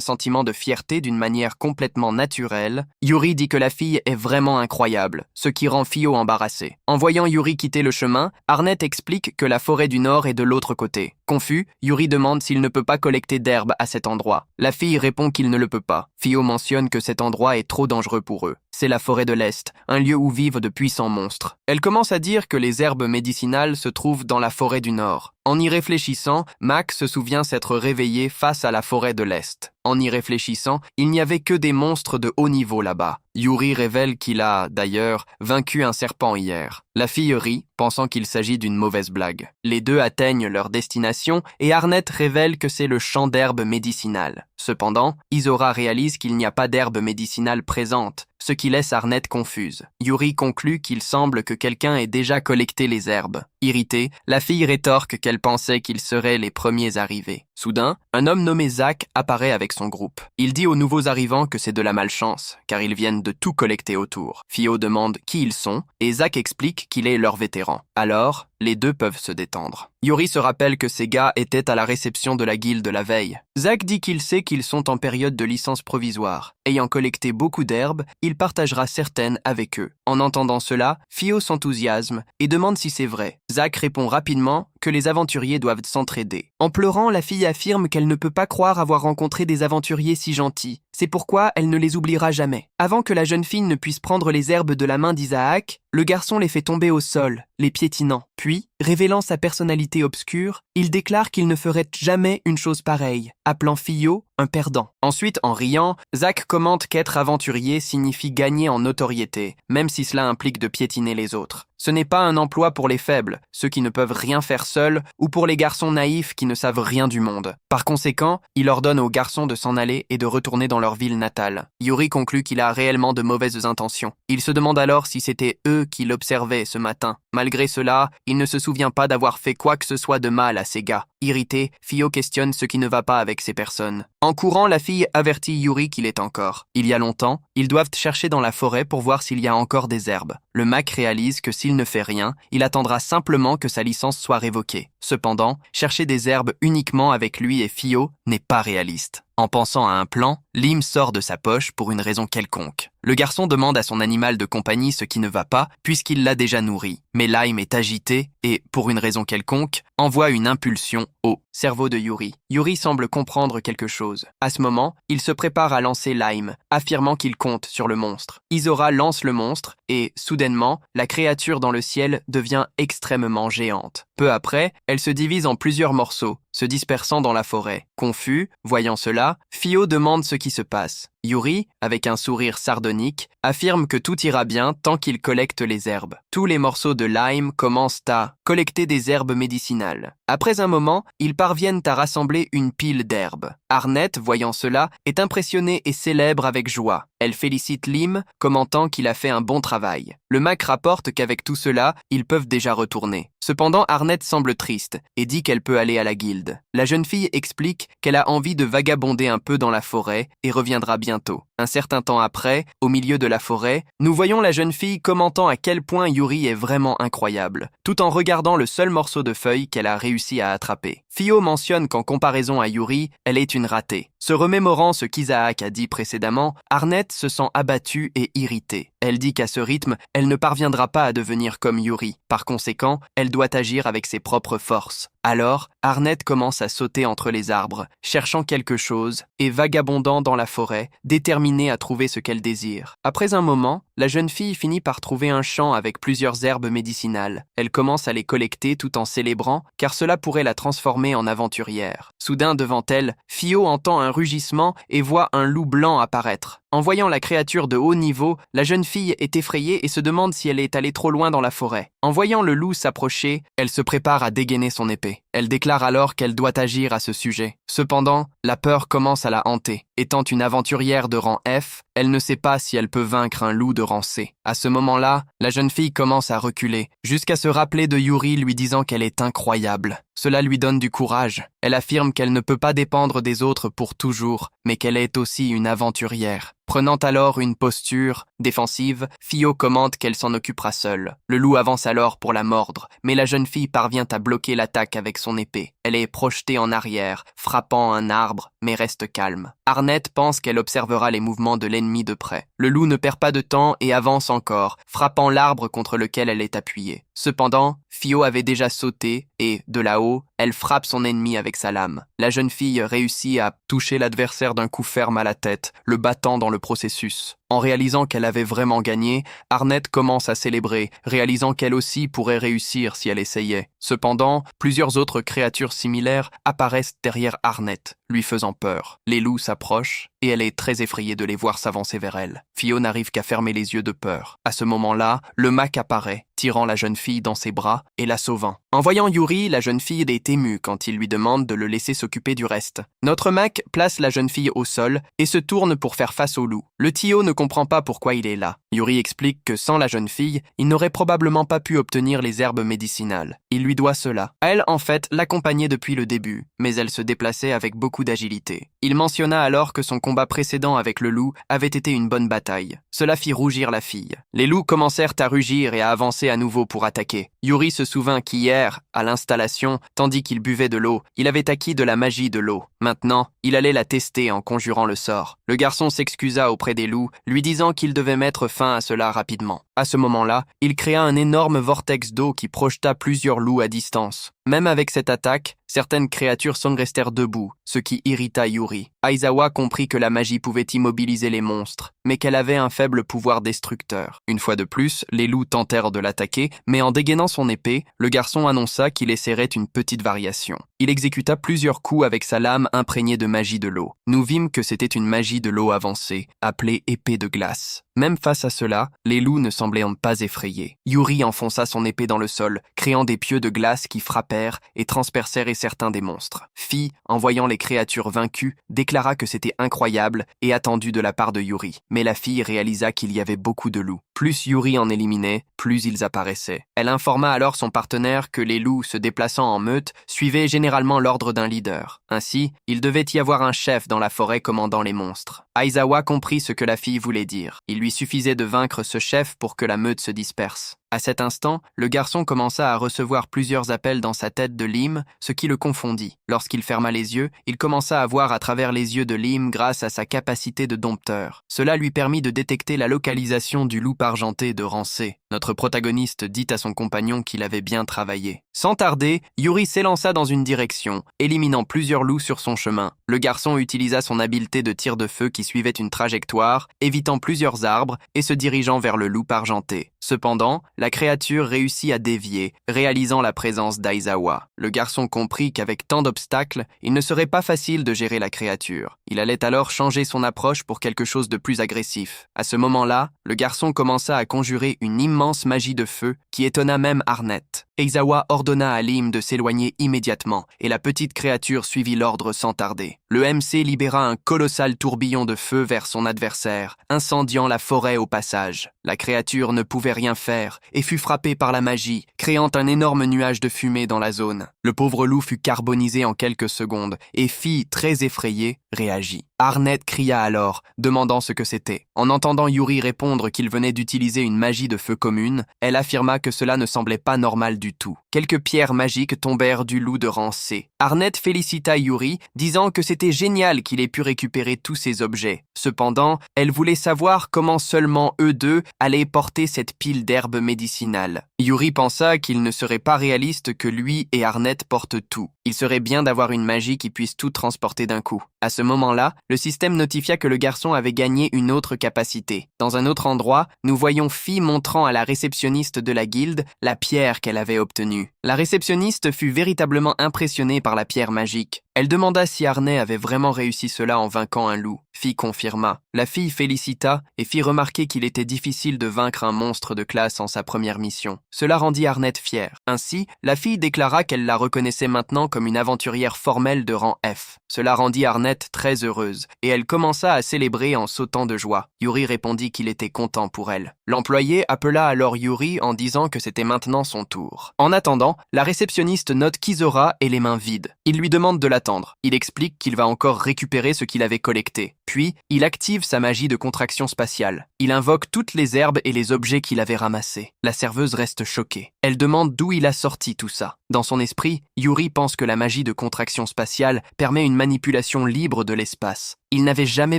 sentiment de fierté d'une manière complètement naturelle. Yuri dit que la fille est vraiment incroyable, ce qui rend Fio embarrassé. En voyant Yuri quitter le chemin, Arnett explique que la forêt du Nord est de l'autre côté. Confus, Yuri demande s'il ne peut pas collecter d'herbes à cet endroit. La fille répond qu'il ne le peut pas. Fio mentionne que cet endroit est trop dangereux pour eux. C'est la forêt de l'Est, un lieu où vivent de puissants monstres. Elle commence à dire dire que les herbes médicinales se trouvent dans la forêt du Nord. En y réfléchissant, Mac se souvient s'être réveillé face à la forêt de l'Est. En y réfléchissant, il n'y avait que des monstres de haut niveau là-bas. Yuri révèle qu'il a, d'ailleurs, vaincu un serpent hier. La fille rit, pensant qu'il s'agit d'une mauvaise blague. Les deux atteignent leur destination et Arnett révèle que c'est le champ d'herbes médicinales. Cependant, Izora réalise qu'il n'y a pas d'herbes médicinales présentes, ce qui laisse Arnett confuse. Yuri conclut qu'il semble que quelqu'un ait déjà collecté les herbes. Irritée, la fille rétorque qu'elle pensait qu'ils seraient les premiers arrivés. Soudain, un homme nommé Zach apparaît avec son groupe. Il dit aux nouveaux arrivants que c'est de la malchance, car ils viennent de tout collecter autour. Fio demande qui ils sont, et Zach explique qu'il est leur vétéran. Alors, les deux peuvent se détendre. Yuri se rappelle que ces gars étaient à la réception de la guilde la veille. Zach dit qu'il sait qu'ils sont en période de licence provisoire. Ayant collecté beaucoup d'herbes, il partagera certaines avec eux. En entendant cela, Fio s'enthousiasme et demande si c'est vrai. Zach répond rapidement que les aventuriers doivent s'entraider. En pleurant, la fille affirme qu'elle ne peut pas croire avoir rencontré des aventuriers si gentils. C'est pourquoi elle ne les oubliera jamais. Avant que la jeune fille ne puisse prendre les herbes de la main d'Isaac, le garçon les fait tomber au sol, les piétinant. Puis, révélant sa personnalité obscure, il déclare qu'il ne ferait jamais une chose pareille, appelant Fio un perdant. Ensuite, en riant, Zach commente qu'être aventurier signifie gagner en notoriété, même si cela implique de piétiner les autres. Ce n'est pas un emploi pour les faibles, ceux qui ne peuvent rien faire seuls, ou pour les garçons naïfs qui ne savent rien du monde. Par conséquent, il ordonne aux garçons de s'en aller et de retourner dans leur ville natale. Yuri conclut qu'il a réellement de mauvaises intentions. Il se demande alors si c'était eux qui l'observaient ce matin. Malgré cela, il ne se souvient pas d'avoir fait quoi que ce soit de mal à ces gars. Irrité, Fio questionne ce qui ne va pas avec ces personnes. En courant, la fille avertit Yuri qu'il est encore. Il y a longtemps, ils doivent chercher dans la forêt pour voir s'il y a encore des herbes. Le Mac réalise que s'il ne fait rien, il attendra simplement que sa licence soit révoquée. Cependant, chercher des herbes uniquement avec lui et Fio n'est pas réaliste. En pensant à un plan, Lim sort de sa poche pour une raison quelconque. Le garçon demande à son animal de compagnie ce qui ne va pas, puisqu'il l'a déjà nourri. Mais Lime est agité et, pour une raison quelconque, envoie une impulsion au cerveau de Yuri. Yuri semble comprendre quelque chose. À ce moment, il se prépare à lancer Lime, affirmant qu'il compte sur le monstre. Izora lance le monstre et, soudainement, la créature dans le ciel devient extrêmement géante. Peu après, elle se divise en plusieurs morceaux, se dispersant dans la forêt. Confus, voyant cela, Fio demande ce qui se passe. Yuri, avec un sourire sardonique, affirme que tout ira bien tant qu'il collecte les herbes. Tous les morceaux de Lime commencent à collecter des herbes médicinales. Après un moment, ils parviennent à rassembler une pile d'herbes. Arnett, voyant cela, est impressionnée et célèbre avec joie. Elle félicite Lim, commentant qu'il a fait un bon travail. Le Mac rapporte qu'avec tout cela, ils peuvent déjà retourner. Cependant, Arnett semble triste et dit qu'elle peut aller à la guilde. La jeune fille explique qu'elle a envie de vagabonder un peu dans la forêt et reviendra bientôt. Un certain temps après, au milieu de la forêt, nous voyons la jeune fille commentant à quel point Yuri est vraiment incroyable, tout en regardant le seul morceau de feuille qu'elle a réussi à attraper. Fio mentionne qu'en comparaison à Yuri, elle est une ratée. Se remémorant ce qu'Isaac a dit précédemment, Arnett se sent abattue et irritée. Elle dit qu'à ce rythme, elle ne parviendra pas à devenir comme Yuri. Par conséquent, elle doit agir avec ses propres forces. Alors, Arnett commence à sauter entre les arbres, cherchant quelque chose et vagabondant dans la forêt, déterminée à trouver ce qu'elle désire. Après un moment, la jeune fille finit par trouver un champ avec plusieurs herbes médicinales. Elle commence à les collecter tout en célébrant, car cela pourrait la transformer en aventurière. Soudain, devant elle, Fio entend un rugissement et voit un loup blanc apparaître. En voyant la créature de haut niveau, la jeune fille est effrayée et se demande si elle est allée trop loin dans la forêt. En voyant le loup s'approcher, elle se prépare à dégainer son épée. Elle déclare alors qu'elle doit agir à ce sujet. Cependant, la peur commence à la hanter. Étant une aventurière de rang F, elle ne sait pas si elle peut vaincre un loup de rang C. À ce moment-là, la jeune fille commence à reculer, jusqu'à se rappeler de Yuri lui disant qu'elle est incroyable. Cela lui donne du courage. Elle affirme qu'elle ne peut pas dépendre des autres pour toujours, mais qu'elle est aussi une aventurière. Prenant alors une posture défensive, Fio commente qu'elle s'en occupera seule. Le loup avance alors pour la mordre, mais la jeune fille parvient à bloquer l'attaque avec son épée. Elle est projetée en arrière, frappant un arbre, mais reste calme. Arnett pense qu'elle observera les mouvements de l'ennemi de près. Le loup ne perd pas de temps et avance encore, frappant l'arbre contre lequel elle est appuyée. Cependant, Fio avait déjà sauté et, de là-haut, Elle frappe son ennemi avec sa lame. La jeune fille réussit à toucher l'adversaire d'un coup ferme à la tête, le battant dans le processus. En réalisant qu'elle avait vraiment gagné, Arnett commence à célébrer, réalisant qu'elle aussi pourrait réussir si elle essayait. Cependant, plusieurs autres créatures similaires apparaissent derrière Arnett, lui faisant peur. Les loups s'approchent, et elle est très effrayée de les voir s'avancer vers elle. Fio n'arrive qu'à fermer les yeux de peur. À ce moment-là, le Mac apparaît, tirant la jeune fille dans ses bras et la sauvant. En voyant Yuri, la jeune fille est émue quand il lui demande de le laisser s'occuper du reste. Notre Mac place la jeune fille au sol et se tourne pour faire face au loup. Le Tio ne comprend pas pourquoi il est là. Yuri explique que sans la jeune fille, il n'aurait probablement pas pu obtenir les herbes médicinales. Il lui doit cela. Elle, en fait, l'accompagnait depuis le début, mais elle se déplaçait avec beaucoup d'agilité. Il mentionna alors que son combat précédent avec le loup avait été une bonne bataille. Cela fit rougir la fille. Les loups commencèrent à rugir et à avancer à nouveau pour attaquer. Yuri se souvint qu'hier, à l'installation, tandis qu'il buvait de l'eau, il avait acquis de la magie de l'eau. Maintenant, il allait la tester en conjurant le sort. Le garçon s'excusa auprès des loups, lui disant qu'il devait mettre fin à cela rapidement. À ce moment-là, il créa un énorme vortex d'eau qui projeta plusieurs loups à distance. Même avec cette attaque, certaines créatures s'en restèrent debout, ce qui irrita Yuri. Aizawa comprit que la magie pouvait immobiliser les monstres, mais qu'elle avait un faible pouvoir destructeur. Une fois de plus, les loups tentèrent de l'attaquer, mais en dégainant son épée, le garçon annonça qu'il essaierait une petite variation. Il exécuta plusieurs coups avec sa lame imprégnée de magie de l'eau. Nous vîmes que c'était une magie de l'eau avancée, appelée épée de glace. Même face à cela, les loups ne semblaient pas effrayés. Yuri enfonça son épée dans le sol, créant des pieux de glace qui frappèrent et transpercèrent certains des monstres. Fi, en voyant les créatures vaincues, déclara que c'était incroyable et attendu de la part de Yuri. Mais la fille réalisa qu'il y avait beaucoup de loups. Plus Yuri en éliminait, plus ils apparaissaient. Elle informa alors son partenaire que les loups se déplaçant en meute suivaient généralement l'ordre d'un leader. Ainsi, il devait y avoir un chef dans la forêt commandant les monstres. Aizawa comprit ce que la fille voulait dire. Il lui suffisait de vaincre ce chef pour que la meute se disperse. À cet instant, le garçon commença à recevoir plusieurs appels dans sa tête de Lim, ce qui le confondit. Lorsqu'il ferma les yeux, il commença à voir à travers les yeux de Lim grâce à sa capacité de dompteur. Cela lui permit de détecter la localisation du loup argenté de Rancé. Notre protagoniste dit à son compagnon qu'il avait bien travaillé. Sans tarder, Yuri s'élança dans une direction, éliminant plusieurs loups sur son chemin. Le garçon utilisa son habileté de tir de feu qui suivait une trajectoire, évitant plusieurs arbres et se dirigeant vers le loup argenté. Cependant, la créature réussit à dévier, réalisant la présence d'Aizawa. Le garçon comprit qu'avec tant d'obstacles, il ne serait pas facile de gérer la créature. Il allait alors changer son approche pour quelque chose de plus agressif. À ce moment-là, le garçon commença à conjurer une immense magie de feu qui étonna même Arnett. Aizawa ordonna à Lim de s'éloigner immédiatement et la petite créature suivit l'ordre sans tarder. Le MC libéra un colossal tourbillon de feu vers son adversaire, incendiant la forêt au passage. La créature ne pouvait rien faire et fut frappée par la magie, créant un énorme nuage de fumée dans la zone. Le pauvre loup fut carbonisé en quelques secondes et Fi, très effrayé, réagit. Arnett cria alors, demandant ce que c'était. En entendant Yuri répondre qu'il venait d'utiliser une magie de feu commune, elle affirma que cela ne semblait pas normal du tout. Quelques pierres magiques tombèrent du loup de Rancé. Arnett félicita Yuri, disant que c'était génial qu'il ait pu récupérer tous ces objets. Cependant, elle voulait savoir comment seulement eux deux allaient porter cette pile d'herbes médicinales. Yuri pensa qu'il ne serait pas réaliste que lui et Arnett portent tout. Il serait bien d'avoir une magie qui puisse tout transporter d'un coup. À ce moment-là, le système notifia que le garçon avait gagné une autre capacité. Dans un autre endroit, nous voyons Fi montrant à la réceptionniste de la guilde la pierre qu'elle avait obtenue. La réceptionniste fut véritablement impressionnée par la pierre magique. Elle demanda si Arnett avait vraiment réussi cela en vainquant un loup. Fi confirma. La fille félicita et fit remarquer qu'il était difficile de vaincre un monstre de classe en sa première mission. Cela rendit Arnett fier. Ainsi, la fille déclara qu'elle la reconnaissait maintenant comme une aventurière formelle de rang F. Cela rendit Arnett très heureuse, et elle commença à célébrer en sautant de joie. Yuri répondit qu'il était content pour elle. L'employé appela alors Yuri en disant que c'était maintenant son tour. En attendant, la réceptionniste note Kizora et les mains vides. Il lui demande de l'attendre. Il explique qu'il va encore récupérer ce qu'il avait collecté. Puis, il active sa magie de contraction spatiale. Il invoque toutes les herbes et les objets qu'il avait ramassés. La serveuse reste choquée. Elle demande d'où il a sorti tout ça. Dans son esprit, Yuri pense que la magie de contraction spatiale permet une manipulation libre de l'espace. Il n'avait jamais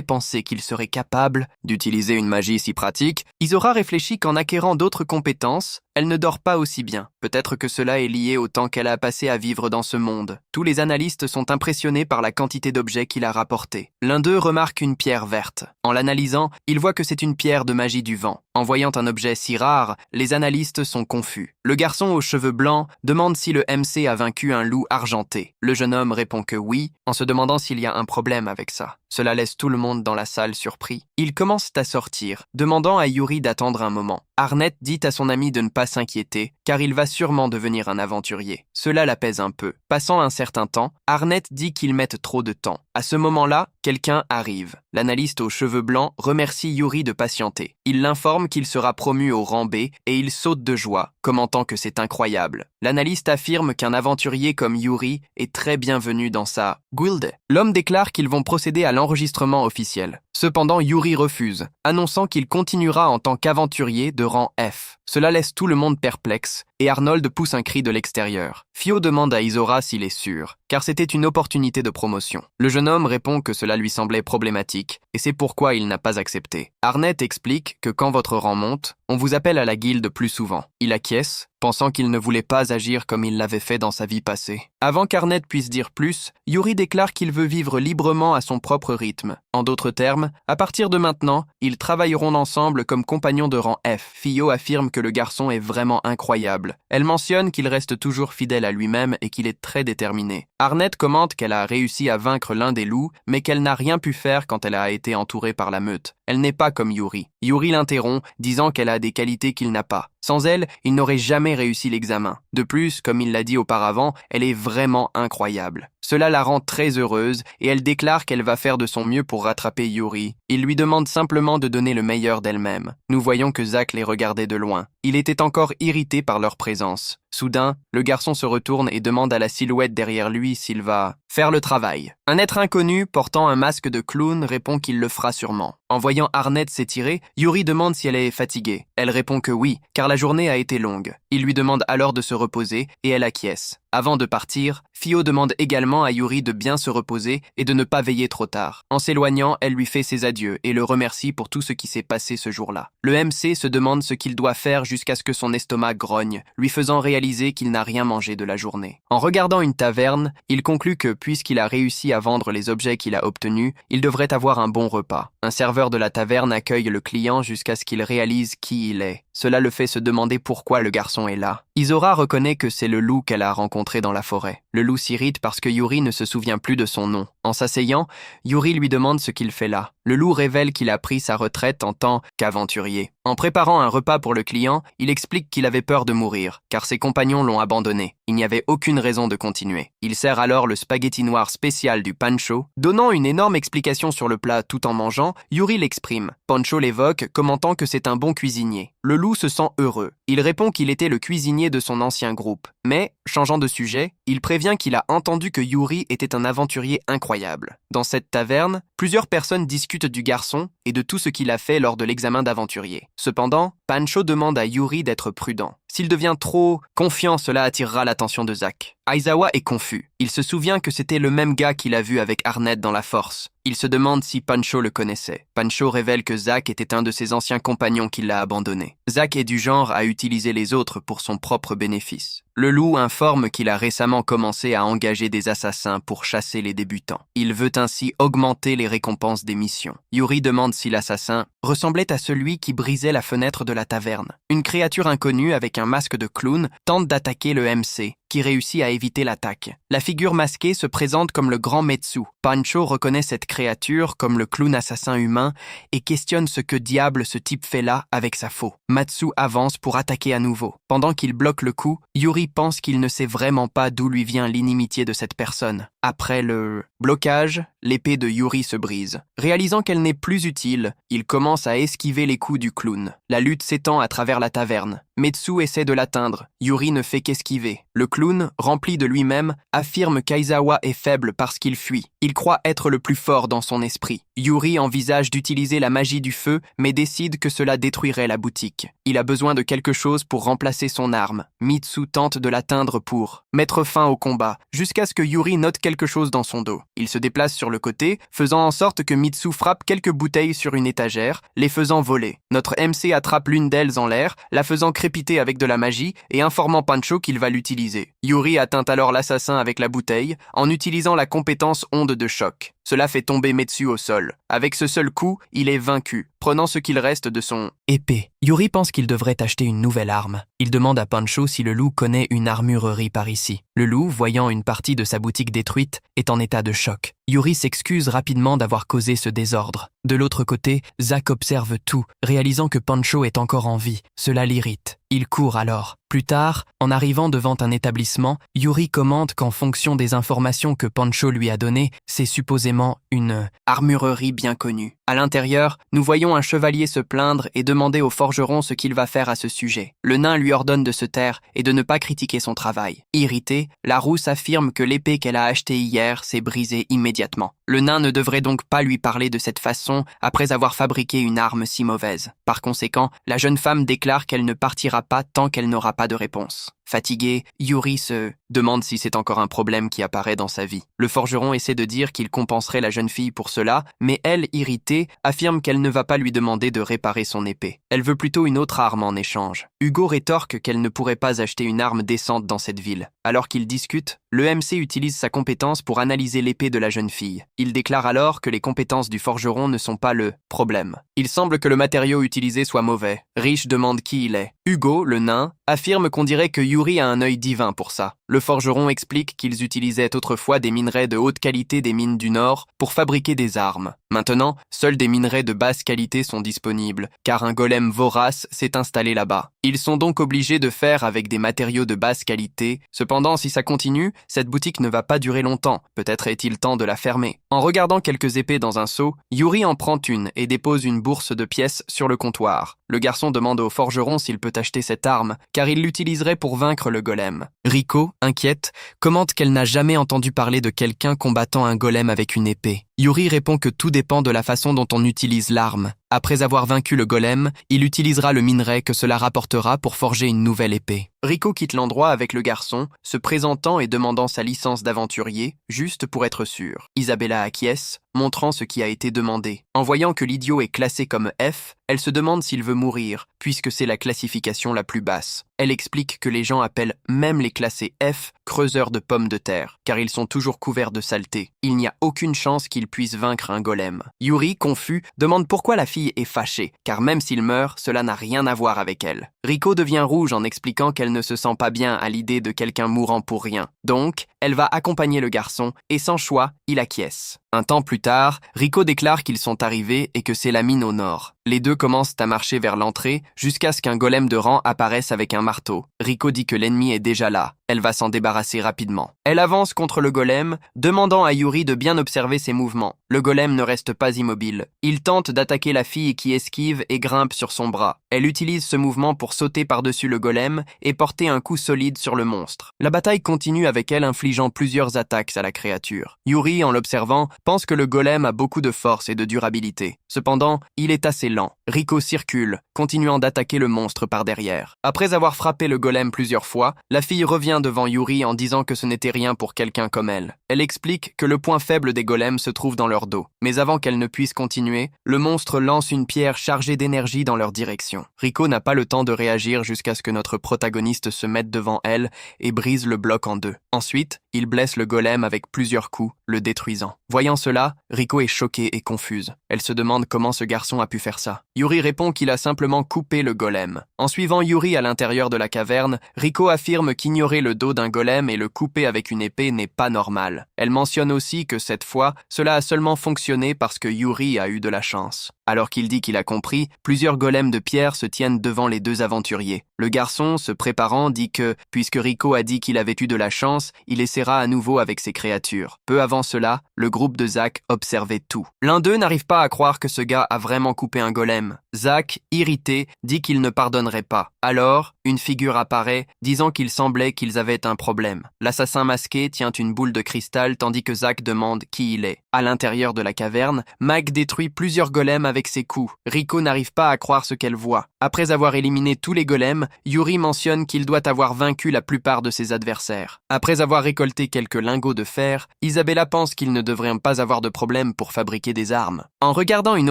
pensé qu'il serait capable d'utiliser une magie si pratique. Isora réfléchit qu'en acquérant d'autres compétences, elle ne dort pas aussi bien. Peut-être que cela est lié au temps qu'elle a passé à vivre dans ce monde. Tous les analystes sont impressionnés par la quantité d'objets qu'il a rapportés. L'un d'eux remarque une pierre verte. En l'analysant, il voit que c'est une pierre de magie du vent. En voyant un objet si rare, les analystes sont confus. Le garçon aux cheveux blancs demande si le MC a vaincu un loup argenté. Le jeune homme répond que oui, en se demandant s'il y a un problème avec ça. Cela laisse tout le monde dans la salle surpris. Ils commencent à sortir, demandant à Yuri d'attendre un moment. Arnett dit à son ami de ne pas s'inquiéter, car il va sûrement devenir un aventurier. Cela l'apaise un peu. Passant un certain temps, Arnett dit qu'ils mettent trop de temps. À ce moment-là, quelqu'un arrive. L'analyste aux cheveux blancs remercie Yuri de patienter. Il l'informe qu'il sera promu au rang B et il saute de joie, commentant que c'est incroyable. L'analyste affirme qu'un aventurier comme Yuri est très bienvenu dans sa guilde. L'homme déclare qu'ils vont procéder à l'enregistrement officiel. Cependant, Yuri refuse, annonçant qu'il continuera en tant qu'aventurier de rang F. Cela laisse tout le monde perplexe, et Arnold pousse un cri de l'extérieur. Fio demande à Isora s'il est sûr, car c'était une opportunité de promotion. Le jeune homme répond que cela lui semblait problématique, et c'est pourquoi il n'a pas accepté. Arnett explique que quand votre rang monte, on vous appelle à la guilde plus souvent. Il acquiesce, pensant qu'il ne voulait pas agir comme il l'avait fait dans sa vie passée. Avant qu'Arnett puisse dire plus, Yuri déclare qu'il veut vivre librement à son propre rythme. En d'autres termes, à partir de maintenant, ils travailleront ensemble comme compagnons de rang F. Fio affirme que le garçon est vraiment incroyable. Elle mentionne qu'il reste toujours fidèle à lui-même et qu'il est très déterminé. Arnett commente qu'elle a réussi à vaincre l'un des loups, mais qu'elle n'a rien pu faire quand elle a été entourée par la meute. Elle n'est pas comme Yuri. Yuri l'interrompt, disant qu'elle a des qualités qu'il n'a pas. Sans elle, il n'aurait jamais réussi l'examen. De plus, comme il l'a dit auparavant, elle est vraiment incroyable. Cela la rend très heureuse et elle déclare qu'elle va faire de son mieux pour rattraper Yuri. Il lui demande simplement de donner le meilleur d'elle-même. Nous voyons que Zach les regardait de loin. Il était encore irrité par leur présence. Soudain, le garçon se retourne et demande à la silhouette derrière lui s'il va faire le travail. Un être inconnu, portant un masque de clown, répond qu'il le fera sûrement. En voyant Arnett s'étirer, Yuri demande si elle est fatiguée. Elle répond que oui, car la journée a été longue. Il lui demande alors de se reposer et elle acquiesce. Avant de partir, Fio demande également à Yuri de bien se reposer et de ne pas veiller trop tard. En s'éloignant, elle lui fait ses adieux et le remercie pour tout ce qui s'est passé ce jour-là. Le MC se demande ce qu'il doit faire jusqu'à ce que son estomac grogne, lui faisant réaliser qu'il n'a rien mangé de la journée. En regardant une taverne, il conclut que puisqu'il a réussi à vendre les objets qu'il a obtenus, il devrait avoir un bon repas. Un serveur de la taverne accueille le client jusqu'à ce qu'il réalise qui il est. Cela le fait se demander pourquoi le garçon est là. Isora reconnaît que c'est le loup qu'elle a rencontré dans la forêt. Le loup s'irrite parce que Yuri ne se souvient plus de son nom. En s'asseyant, Yuri lui demande ce qu'il fait là. Le loup révèle qu'il a pris sa retraite en tant qu'aventurier. En préparant un repas pour le client, il explique qu'il avait peur de mourir, car ses compagnons l'ont abandonné. Il n'y avait aucune raison de continuer. Il sert alors le spaghetti noir spécial du Pancho. Donnant une énorme explication sur le plat tout en mangeant, Yuri l'exprime. Pancho l'évoque, commentant que c'est un bon cuisinier. Le loup se sent heureux. Il répond qu'il était le cuisinier de son ancien groupe. Mais, changeant de sujet, il prévient qu'il a entendu que Yuri était un aventurier incroyable. Dans cette taverne, plusieurs personnes discutent du garçon et de tout ce qu'il a fait lors de l'examen d'aventurier. Cependant, Pancho demande à Yuri d'être prudent. S'il devient trop confiant, cela attirera l'attention de Zach. Aizawa est confus. Il se souvient que c'était le même gars qu'il a vu avec Arnett dans la force. Il se demande si Pancho le connaissait. Pancho révèle que Zach était un de ses anciens compagnons qui l'a abandonné. Zach est du genre à utiliser les autres pour son propre bénéfice. Le loup informe qu'il a récemment commencé à engager des assassins pour chasser les débutants. Il veut ainsi augmenter les récompenses des missions. Yuri demande si l'assassin ressemblait à celui qui brisait la fenêtre de la taverne. Une créature inconnue avec un masque de clown tente d'attaquer le MC, qui réussit à éviter l'attaque. La figure masquée se présente comme le grand Metsu. Pancho reconnaît cette créature comme le clown assassin humain et questionne ce que diable ce type fait là avec sa faux. Matsu avance pour attaquer à nouveau. Pendant qu'il bloque le coup, Yuri pense qu'il ne sait vraiment pas d'où lui vient l'inimitié de cette personne. Après le blocage, l'épée de Yuri se brise. Réalisant qu'elle n'est plus utile, il commence à esquiver les coups du clown. La lutte s'étend à travers la taverne. Metsu essaie de l'atteindre. Yuri ne fait qu'esquiver. Le clown, rempli de lui-même, affirme qu'Aizawa est faible parce qu'il fuit. Il croit être le plus fort dans son esprit. Yuri envisage d'utiliser la magie du feu, mais décide que cela détruirait la boutique. Il a besoin de quelque chose pour remplacer son arme. Mitsu tente de l'atteindre pour mettre fin au combat, jusqu'à ce que Yuri note quelque chose dans son dos. Il se déplace sur le côté, faisant en sorte que Mitsu frappe quelques bouteilles sur une étagère, les faisant voler. Notre MC attrape l'une d'elles en l'air, la faisant crépiter avec de la magie et informant Pancho qu'il va l'utiliser. Yuri atteint alors l'assassin avec la bouteille, en utilisant la compétence onde de choc. Cela fait tomber Metsu au sol. Avec ce seul coup, il est vaincu, prenant ce qu'il reste de son épée. Yuri pense qu'il devrait acheter une nouvelle arme. Il demande à Pancho si le loup connaît une armurerie par ici. Le loup, voyant une partie de sa boutique détruite, est en état de choc. Yuri s'excuse rapidement d'avoir causé ce désordre. De l'autre côté, Zach observe tout, réalisant que Pancho est encore en vie. Cela l'irrite. Il court alors. Plus tard, en arrivant devant un établissement, Yuri commente qu'en fonction des informations que Pancho lui a données, c'est supposément une armurerie bien connue. À l'intérieur, nous voyons un chevalier se plaindre et demander au forgeron ce qu'il va faire à ce sujet. Le nain lui ordonne de se taire et de ne pas critiquer son travail. Irritée, la rousse affirme que l'épée qu'elle a achetée hier s'est brisée immédiatement. Le nain ne devrait donc pas lui parler de cette façon après avoir fabriqué une arme si mauvaise. Par conséquent, la jeune femme déclare qu'elle ne partira pas tant qu'elle n'aura pas de réponse. Fatigué, Yuri se demande si c'est encore un problème qui apparaît dans sa vie. Le forgeron essaie de dire qu'il compenserait la jeune fille pour cela, mais elle, irritée, affirme qu'elle ne va pas lui demander de réparer son épée. Elle veut plutôt une autre arme en échange. Hugo rétorque qu'elle ne pourrait pas acheter une arme décente dans cette ville. Alors qu'ils discutent, le MC utilise sa compétence pour analyser l'épée de la jeune fille. Il déclare alors que les compétences du forgeron ne sont pas le problème. Il semble que le matériau utilisé soit mauvais. Rich demande qui il est. Hugo, le nain, affirme qu'on dirait que Yuri a un œil divin pour ça. Le forgeron explique qu'ils utilisaient autrefois des minerais de haute qualité des mines du Nord pour fabriquer des armes. Maintenant, seuls des minerais de basse qualité sont disponibles, car un golem vorace s'est installé là-bas. Ils sont donc obligés de faire avec des matériaux de basse qualité. Cependant, si ça continue, cette boutique ne va pas durer longtemps. Peut-être est-il temps de la fermer. En regardant quelques épées dans un seau, Yuri en prend une et dépose une bourse de pièces sur le comptoir. Le garçon demande au forgeron s'il peut acheter cette arme, car il l'utiliserait pour vaincre le golem. Rico, inquiète, commente qu'elle n'a jamais entendu parler de quelqu'un combattant un golem avec une épée. Yuri répond que tout dépend de la façon dont on utilise l'arme. Après avoir vaincu le golem, il utilisera le minerai que cela rapportera pour forger une nouvelle épée. Rico quitte l'endroit avec le garçon, se présentant et demandant sa licence d'aventurier, juste pour être sûr. Isabella acquiesce, montrant ce qui a été demandé. En voyant que l'idiot est classé comme F, elle se demande s'il veut mourir, puisque c'est la classification la plus basse. Elle explique que les gens appellent même les classés F creuseurs de pommes de terre, car ils sont toujours couverts de saleté. Il n'y a aucune chance qu'ils puissent vaincre un golem. Yuri, confus, demande pourquoi la fille est fâchée, car même s'il meurt, cela n'a rien à voir avec elle. Rico devient rouge en expliquant qu'elle ne se sent pas bien à l'idée de quelqu'un mourant pour rien. Donc, elle va accompagner le garçon, et sans choix, il acquiesce. Un temps plus tard, Rico déclare qu'ils sont arrivés et que c'est la mine au nord. Les deux commencent à marcher vers l'entrée jusqu'à ce qu'un golem de rang apparaisse avec un marteau. Rico dit que l'ennemi est déjà là. Elle va s'en débarrasser rapidement. Elle avance contre le golem, demandant à Yuri de bien observer ses mouvements. Le golem ne reste pas immobile. Il tente d'attaquer la fille qui esquive et grimpe sur son bras. Elle utilise ce mouvement pour sauter par-dessus le golem et porter un coup solide sur le monstre. La bataille continue avec elle infligeant plusieurs attaques à la créature. Yuri, en l'observant, pense que le golem a beaucoup de force et de durabilité. Cependant, il est assez lent. Rico circule, continuant d'attaquer le monstre par derrière. Après avoir frappé le golem plusieurs fois, la fille revient devant Yuri en disant que ce n'était rien pour quelqu'un comme elle. Elle explique que le point faible des golems se trouve dans leur dos. Mais avant qu'elle ne puisse continuer, le monstre lance une pierre chargée d'énergie dans leur direction. Rico n'a pas le temps de réagir jusqu'à ce que notre protagoniste se mette devant elle et brise le bloc en deux. Ensuite, il blesse le golem avec plusieurs coups, le détruisant. Voyant cela, Rico est choquée et confuse. Elle se demande comment ce garçon a pu faire ça. Yuri répond qu'il a simplement coupé le golem. En suivant Yuri à l'intérieur de la caverne, Rico affirme qu'ignorer le dos d'un golem et le couper avec une épée n'est pas normal. Elle mentionne aussi que cette fois, cela a seulement fonctionné parce que Yuri a eu de la chance. Alors qu'il dit qu'il a compris, plusieurs golems de pierre se tiennent devant les deux aventuriers. Le garçon, se préparant, dit que, puisque Rico a dit qu'il avait eu de la chance, il essaiera essaiera à nouveau avec ses créatures. Peu avant cela, le groupe de Zack observait tout. L'un d'eux n'arrive pas à croire que ce gars a vraiment coupé un golem. Zack, irrité, dit qu'il ne pardonnerait pas. Alors, une figure apparaît, disant qu'il semblait qu'ils avaient un problème. L'assassin masqué tient une boule de cristal tandis que Zack demande qui il est. À l'intérieur de la caverne, Mag détruit plusieurs golems avec ses coups. Rico n'arrive pas à croire ce qu'elle voit. Après avoir éliminé tous les golems, Yuri mentionne qu'il doit avoir vaincu la plupart de ses adversaires. Après avoir récolté quelques lingots de fer, Isabella pense qu'il ne devrait pas avoir de problème pour fabriquer des armes. En regardant une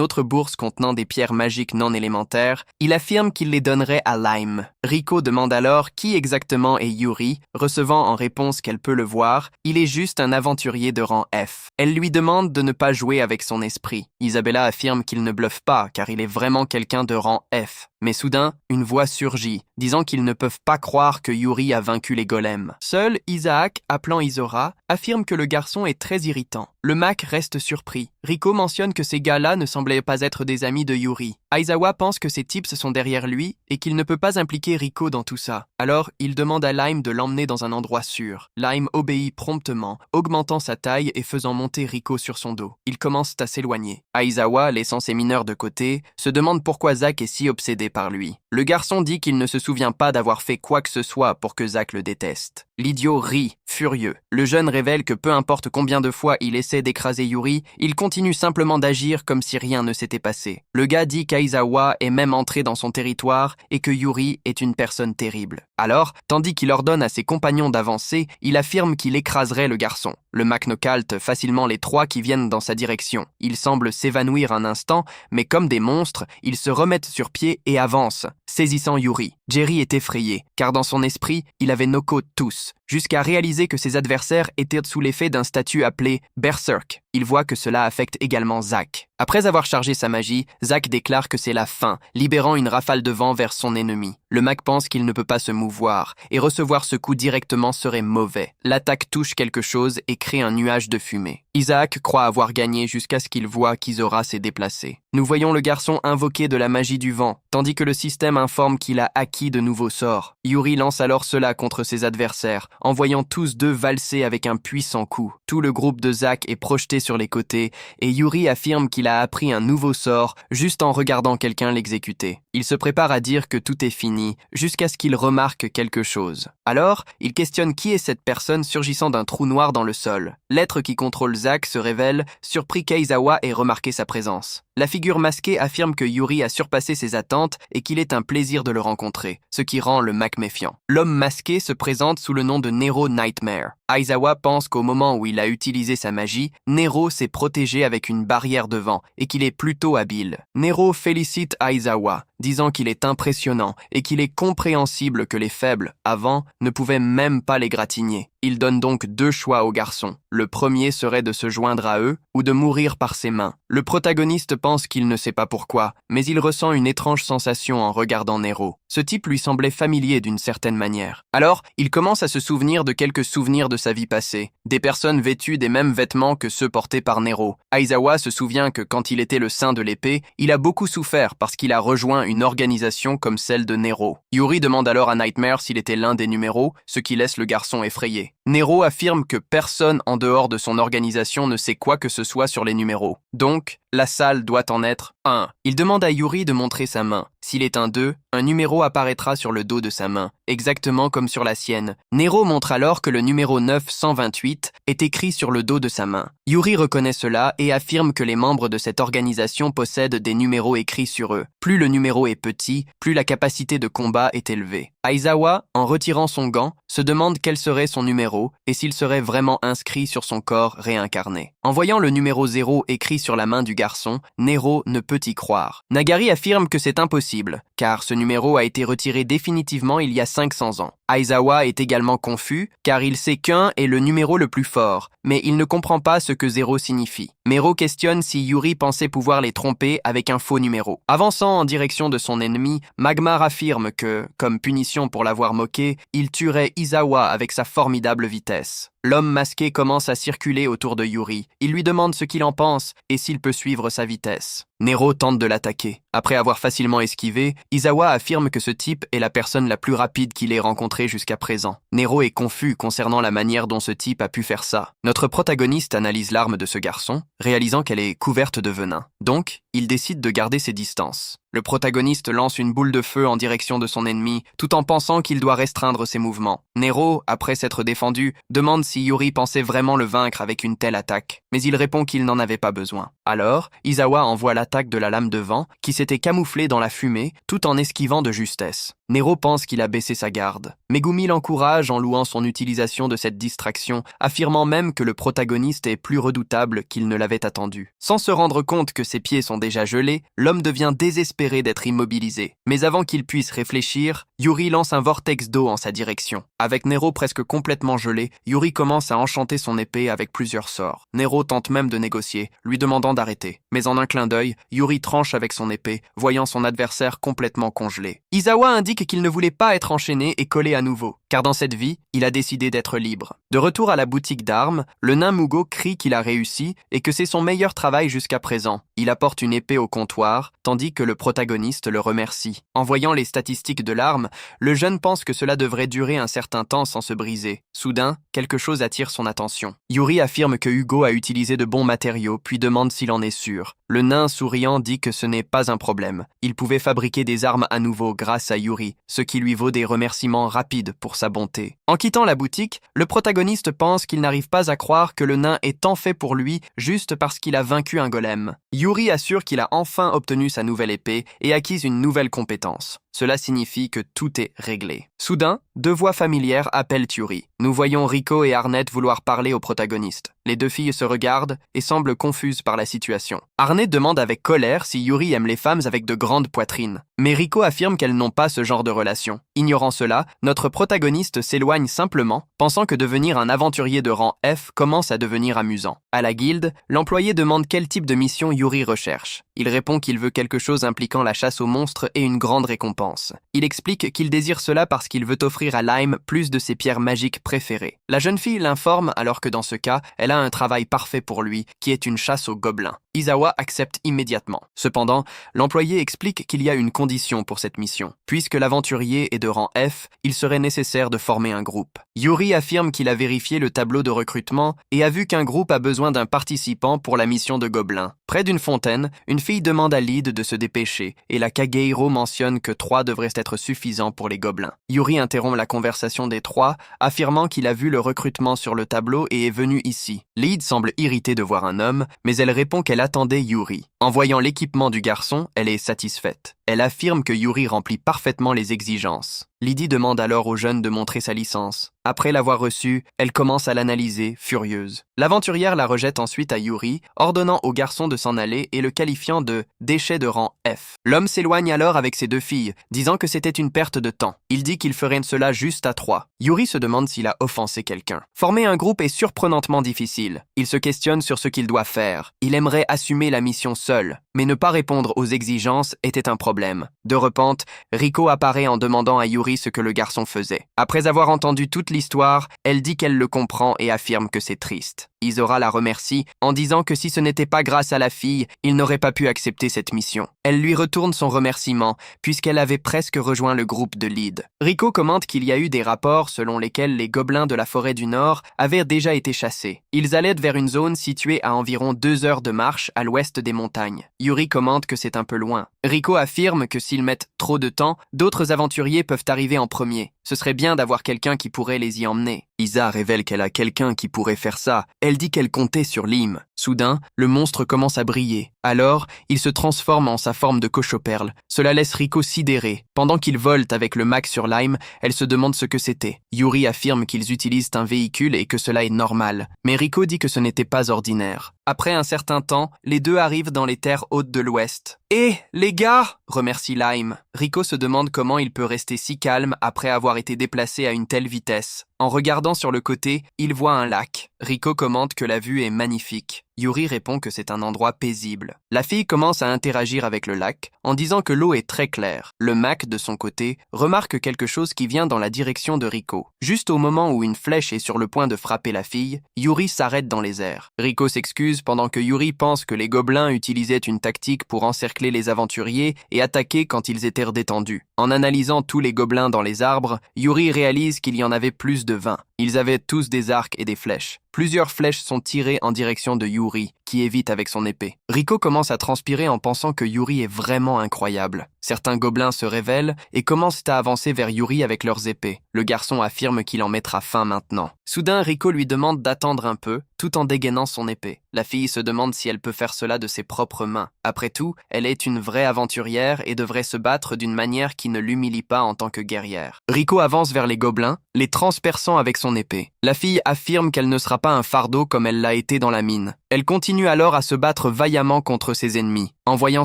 autre bourse contenant des pierres magiques non élémentaires, il affirme qu'il les donnerait à Lime. Rico demande alors qui exactement est Yuri, recevant en réponse qu'elle peut le voir, il est juste un aventurier de rang F. Elle lui demande de ne pas jouer avec son esprit. Isabella affirme qu'il ne bluffe pas car il est vraiment quelqu'un de rang F. Mais soudain, une voix surgit, disant qu'ils ne peuvent pas croire que Yuri a vaincu les golems. Seul Isaac, appelant Isora, affirme que le garçon est très irritant. Le Mac reste surpris. Rico mentionne que ces gars-là ne semblaient pas être des amis de Yuri. Aizawa pense que ces types sont derrière lui et qu'il ne peut pas impliquer Rico dans tout ça. Alors, il demande à Lime de l'emmener dans un endroit sûr. Lime obéit promptement, augmentant sa taille et faisant monter Rico sur son dos. Ils commencent à s'éloigner. Aizawa, laissant ses mineurs de côté, se demande pourquoi Zack est si obsédé par lui. Le garçon dit qu'il ne se souvient pas d'avoir fait quoi que ce soit pour que Zack le déteste. L'idiot rit, furieux. Le jeune révèle que peu importe combien de fois il essaie d'écraser Yuri, il continue simplement d'agir comme si rien ne s'était passé. Le gars dit qu'Aizawa est même entré dans son territoire et que Yuri est une personne terrible. Alors, tandis qu'il ordonne à ses compagnons d'avancer, il affirme qu'il écraserait le garçon. Le Mac nocalte facilement les trois qui viennent dans sa direction. Ils semblent s'évanouir un instant, mais comme des monstres, ils se remettent sur pied et avancent, saisissant Yuri. Jerry est effrayé, car dans son esprit, il avait knock-out tous, jusqu'à réaliser que ses adversaires étaient sous l'effet d'un statut appelé Berserk. Il voit que cela affecte également Zack. Après avoir chargé sa magie, Zack déclare que c'est la fin, libérant une rafale de vent vers son ennemi. Le Mac pense qu'il ne peut pas se mouvoir, et recevoir ce coup directement serait mauvais. L'attaque touche quelque chose et crée un nuage de fumée. Isaac croit avoir gagné jusqu'à ce qu'il voit qu'Isora s'est déplacé. Nous voyons le garçon invoquer de la magie du vent, tandis que le système informe qu'il a acquis de nouveaux sorts. Yuri lance alors cela contre ses adversaires, envoyant tous deux valser avec un puissant coup. Tout le groupe de Zack est projeté sur les côtés, et Yuri affirme qu'il a appris un nouveau sort juste en regardant quelqu'un l'exécuter. Il se prépare à dire que tout est fini, jusqu'à ce qu'il remarque quelque chose. Alors, il questionne qui est cette personne surgissant d'un trou noir dans le sol. L'être qui contrôle Zack se révèle, surpris qu'Aizawa ait remarqué sa présence. La figure masquée affirme que Yuri a surpassé ses attentes et qu'il est un plaisir de le rencontrer, ce qui rend le Mac méfiant. L'homme masqué se présente sous le nom de Nero Nightmare. Aizawa pense qu'au moment où il a utilisé sa magie, Nero s'est protégé avec une barrière de vent et qu'il est plutôt habile. Nero félicite Aizawa, disant qu'il est impressionnant et qu'il est compréhensible que les faibles, avant, ne pouvaient même pas l'égratigner. Il donne donc deux choix au garçon. Le premier serait de se joindre à eux ou de mourir par ses mains. Le protagoniste pense qu'il ne sait pas pourquoi, mais il ressent une étrange sensation en regardant Nero. Ce type lui semblait familier d'une certaine manière. Alors, il commence à se souvenir de quelques souvenirs de sa vie passée, des personnes vêtues des mêmes vêtements que ceux portés par Nero. Aizawa se souvient que quand il était le saint de l'épée, il a beaucoup souffert parce qu'il a rejoint une organisation comme celle de Nero. Yuri demande alors à Nightmare s'il était l'un des numéros, ce qui laisse le garçon effrayé. Nero affirme que personne en dehors de son organisation ne sait quoi que ce soit sur les numéros. Donc, la salle doit en être un. Il demande à Yuri de montrer sa main. S'il est un 2, un numéro apparaîtra sur le dos de sa main, exactement comme sur la sienne. Nero montre alors que le numéro 928 est écrit sur le dos de sa main. Yuri reconnaît cela et affirme que les membres de cette organisation possèdent des numéros écrits sur eux. Plus le numéro est petit, plus la capacité de combat est élevée. Aizawa, en retirant son gant, se demande quel serait son numéro et s'il serait vraiment inscrit sur son corps réincarné. En voyant le numéro 0 écrit sur la main du garçon, Nero ne peut y croire. Nagari affirme que c'est impossible, car ce numéro a été retiré définitivement il y a 500 ans. Aizawa est également confus, car il sait qu'un est le numéro le plus fort, mais il ne comprend pas ce que 0 signifie. Mero questionne si Yuri pensait pouvoir les tromper avec un faux numéro. Avançant en direction de son ennemi, Magmar affirme que, comme punition pour l'avoir moqué, il tuerait Izawa avec sa formidable vitesse. l'homme masqué commence à circuler autour de Yuri. Il lui demande ce qu'il en pense et s'il peut suivre sa vitesse. Nero tente de l'attaquer. Après avoir facilement esquivé, Izawa affirme que ce type est la personne la plus rapide qu'il ait rencontrée jusqu'à présent. Nero est confus concernant la manière dont ce type a pu faire ça. Notre protagoniste analyse l'arme de ce garçon, réalisant qu'elle est couverte de venin. Donc, il décide de garder ses distances. Le protagoniste lance une boule de feu en direction de son ennemi, tout en pensant qu'il doit restreindre ses mouvements. Nero, après s'être défendu, demande si Yuri pensait vraiment le vaincre avec une telle attaque, mais il répond qu'il n'en avait pas besoin. Alors, Izawa envoie l'attaque de la lame de vent, qui s'était camouflée dans la fumée, tout en esquivant de justesse. Nero pense qu'il a baissé sa garde. Megumi l'encourage en louant son utilisation de cette distraction, affirmant même que le protagoniste est plus redoutable qu'il ne l'avait attendu. Sans se rendre compte que ses pieds sont déjà gelés, l'homme devient désespéré d'être immobilisé. Mais avant qu'il puisse réfléchir, Yuri lance un vortex d'eau en sa direction. Avec Nero presque complètement gelé, Yuri commence à enchanter son épée avec plusieurs sorts. Nero tente même de négocier, lui demandant d'arrêter. Mais en un clin d'œil, Yuri tranche avec son épée, voyant son adversaire complètement congelé. Izawa indique qu'il ne voulait pas être enchaîné et collé à nouveau, car dans cette vie, il a décidé d'être libre. De retour à la boutique d'armes, le nain Mugo crie qu'il a réussi et que c'est son meilleur travail jusqu'à présent. Il apporte une épée au comptoir, tandis que le protagoniste le remercie. En voyant les statistiques de l'arme, le jeune pense que cela devrait durer un certain temps sans se briser. Soudain, quelque chose attire son attention. Yuri affirme que Hugo a utilisé de bons matériaux, puis demande s'il en est sûr. Le nain souriant dit que ce n'est pas un problème. Il pouvait fabriquer des armes à nouveau grâce à Yuri, ce qui lui vaut des remerciements rapides pour sa bonté. En quittant la boutique, le protagoniste pense qu'il n'arrive pas à croire que le nain est tant fait pour lui juste parce qu'il a vaincu un golem. Yuri assure qu'il a enfin obtenu sa nouvelle épée et acquis une nouvelle compétence. Cela signifie que tout est réglé. Soudain, deux voix familières appellent Yuri. Nous voyons Rico et Arnett vouloir parler au protagoniste. Les deux filles se regardent et semblent confuses par la situation. Arnett demande avec colère si Yuri aime les femmes avec de grandes poitrines. Mais Rico affirme qu'elles n'ont pas ce genre de relation. Ignorant cela, notre protagoniste s'éloigne simplement, pensant que devenir un aventurier de rang F commence à devenir amusant. À la guilde, l'employé demande quel type de mission Yuri recherche. Il répond qu'il veut quelque chose impliquant la chasse aux monstres et une grande récompense. Il explique qu'il désire cela parce qu'il veut offrir à Lime plus de ses pierres magiques préférées. La jeune fille l'informe alors que dans ce cas, elle a un travail parfait pour lui, qui est une chasse aux gobelins. Izawa accepte immédiatement. Cependant, l'employé explique qu'il y a une condition pour cette mission. Puisque l'aventurier est de rang F, il serait nécessaire de former un groupe. Yuri affirme qu'il a vérifié le tableau de recrutement et a vu qu'un groupe a besoin d'un participant pour la mission de gobelins. Près d'une fontaine, une fille demande à Lyd de se dépêcher et la Kagehiro mentionne que 3 devraient être suffisants pour les gobelins. Yuri interrompt la conversation des 3, affirmant qu'il a vu le recrutement sur le tableau et est venu ici. Lyd semble irritée de voir un homme, mais elle répond qu'elle attendait Yuri. En voyant l'équipement du garçon, elle est satisfaite. Elle affirme que Yuri remplit parfaitement les exigences. Lydie demande alors au jeune de montrer sa licence. Après l'avoir reçue, elle commence à l'analyser, furieuse. L'aventurière la rejette ensuite à Yuri, ordonnant au garçon de s'en aller et le qualifiant de « déchet de rang F ». L'homme s'éloigne alors avec ses 2 filles, disant que c'était une perte de temps. Il dit qu'il ferait cela juste à 3. Yuri se demande s'il a offensé quelqu'un. Former un groupe est surprenantement difficile. Il se questionne sur ce qu'il doit faire. Il aimerait assumer la mission seul, mais ne pas répondre aux exigences était un problème. De repente, Rico apparaît en demandant à Yuri ce que le garçon faisait. Après avoir entendu toute l'histoire, elle dit qu'elle le comprend et affirme que c'est triste. Isora la remercie en disant que si ce n'était pas grâce à la fille, il n'aurait pas pu accepter cette mission. Elle lui retourne son remerciement, puisqu'elle avait presque rejoint le groupe de Lyd. Rico commente qu'il y a eu des rapports selon lesquels les gobelins de la forêt du Nord avaient déjà été chassés. Ils allaient vers une zone située à environ 2 heures de marche à l'ouest des montagnes. Yuri commente que c'est un peu loin. Rico affirme que s'ils mettent trop de temps, d'autres aventuriers peuvent arriver en premier. Ce serait bien d'avoir quelqu'un qui pourrait les y emmener. Isa révèle qu'elle a quelqu'un qui pourrait faire ça. Elle dit qu'elle comptait sur Lime. Soudain, le monstre commence à briller. Alors, il se transforme en sa forme de cochoperle. Cela laisse Rico sidéré. Pendant qu'il volte avec le Mac sur Lime, elle se demande ce que c'était. Yuri affirme qu'ils utilisent un véhicule et que cela est normal. Mais Rico dit que ce n'était pas ordinaire. Après un certain temps, les deux arrivent dans les terres hautes de l'Ouest. « Eh, les gars !» remercie Lime. Rico se demande comment il peut rester si calme après avoir été déplacé à une telle vitesse. En regardant sur le côté, il voit un lac. Rico commente que la vue est magnifique. Yuri répond que c'est un endroit paisible. La fille commence à interagir avec le lac en disant que l'eau est très claire. Le Mac, de son côté, remarque quelque chose qui vient dans la direction de Riko. Juste au moment où une flèche est sur le point de frapper la fille, Yuri s'arrête dans les airs. Riko s'excuse pendant que Yuri pense que les gobelins utilisaient une tactique pour encercler les aventuriers et attaquer quand ils étaient redétendus. En analysant tous les gobelins dans les arbres, Yuri réalise qu'il y en avait plus de 20. Ils avaient tous des arcs et des flèches. Plusieurs flèches sont tirées en direction de Yuri, qui évite avec son épée. Riko commence à transpirer en pensant que Yuri est vraiment incroyable. Certains gobelins se révèlent et commencent à avancer vers Yuri avec leurs épées. Le garçon affirme qu'il en mettra fin maintenant. Soudain, Riko lui demande d'attendre un peu, tout en dégainant son épée. La fille se demande si elle peut faire cela de ses propres mains. Après tout, elle est une vraie aventurière et devrait se battre d'une manière qui ne l'humilie pas en tant que guerrière. Riko avance vers les gobelins, les transperçant avec son épée. La fille affirme qu'elle ne sera pas un fardeau comme elle l'a été dans la mine. Elle continue alors à se battre vaillamment contre ses ennemis. En voyant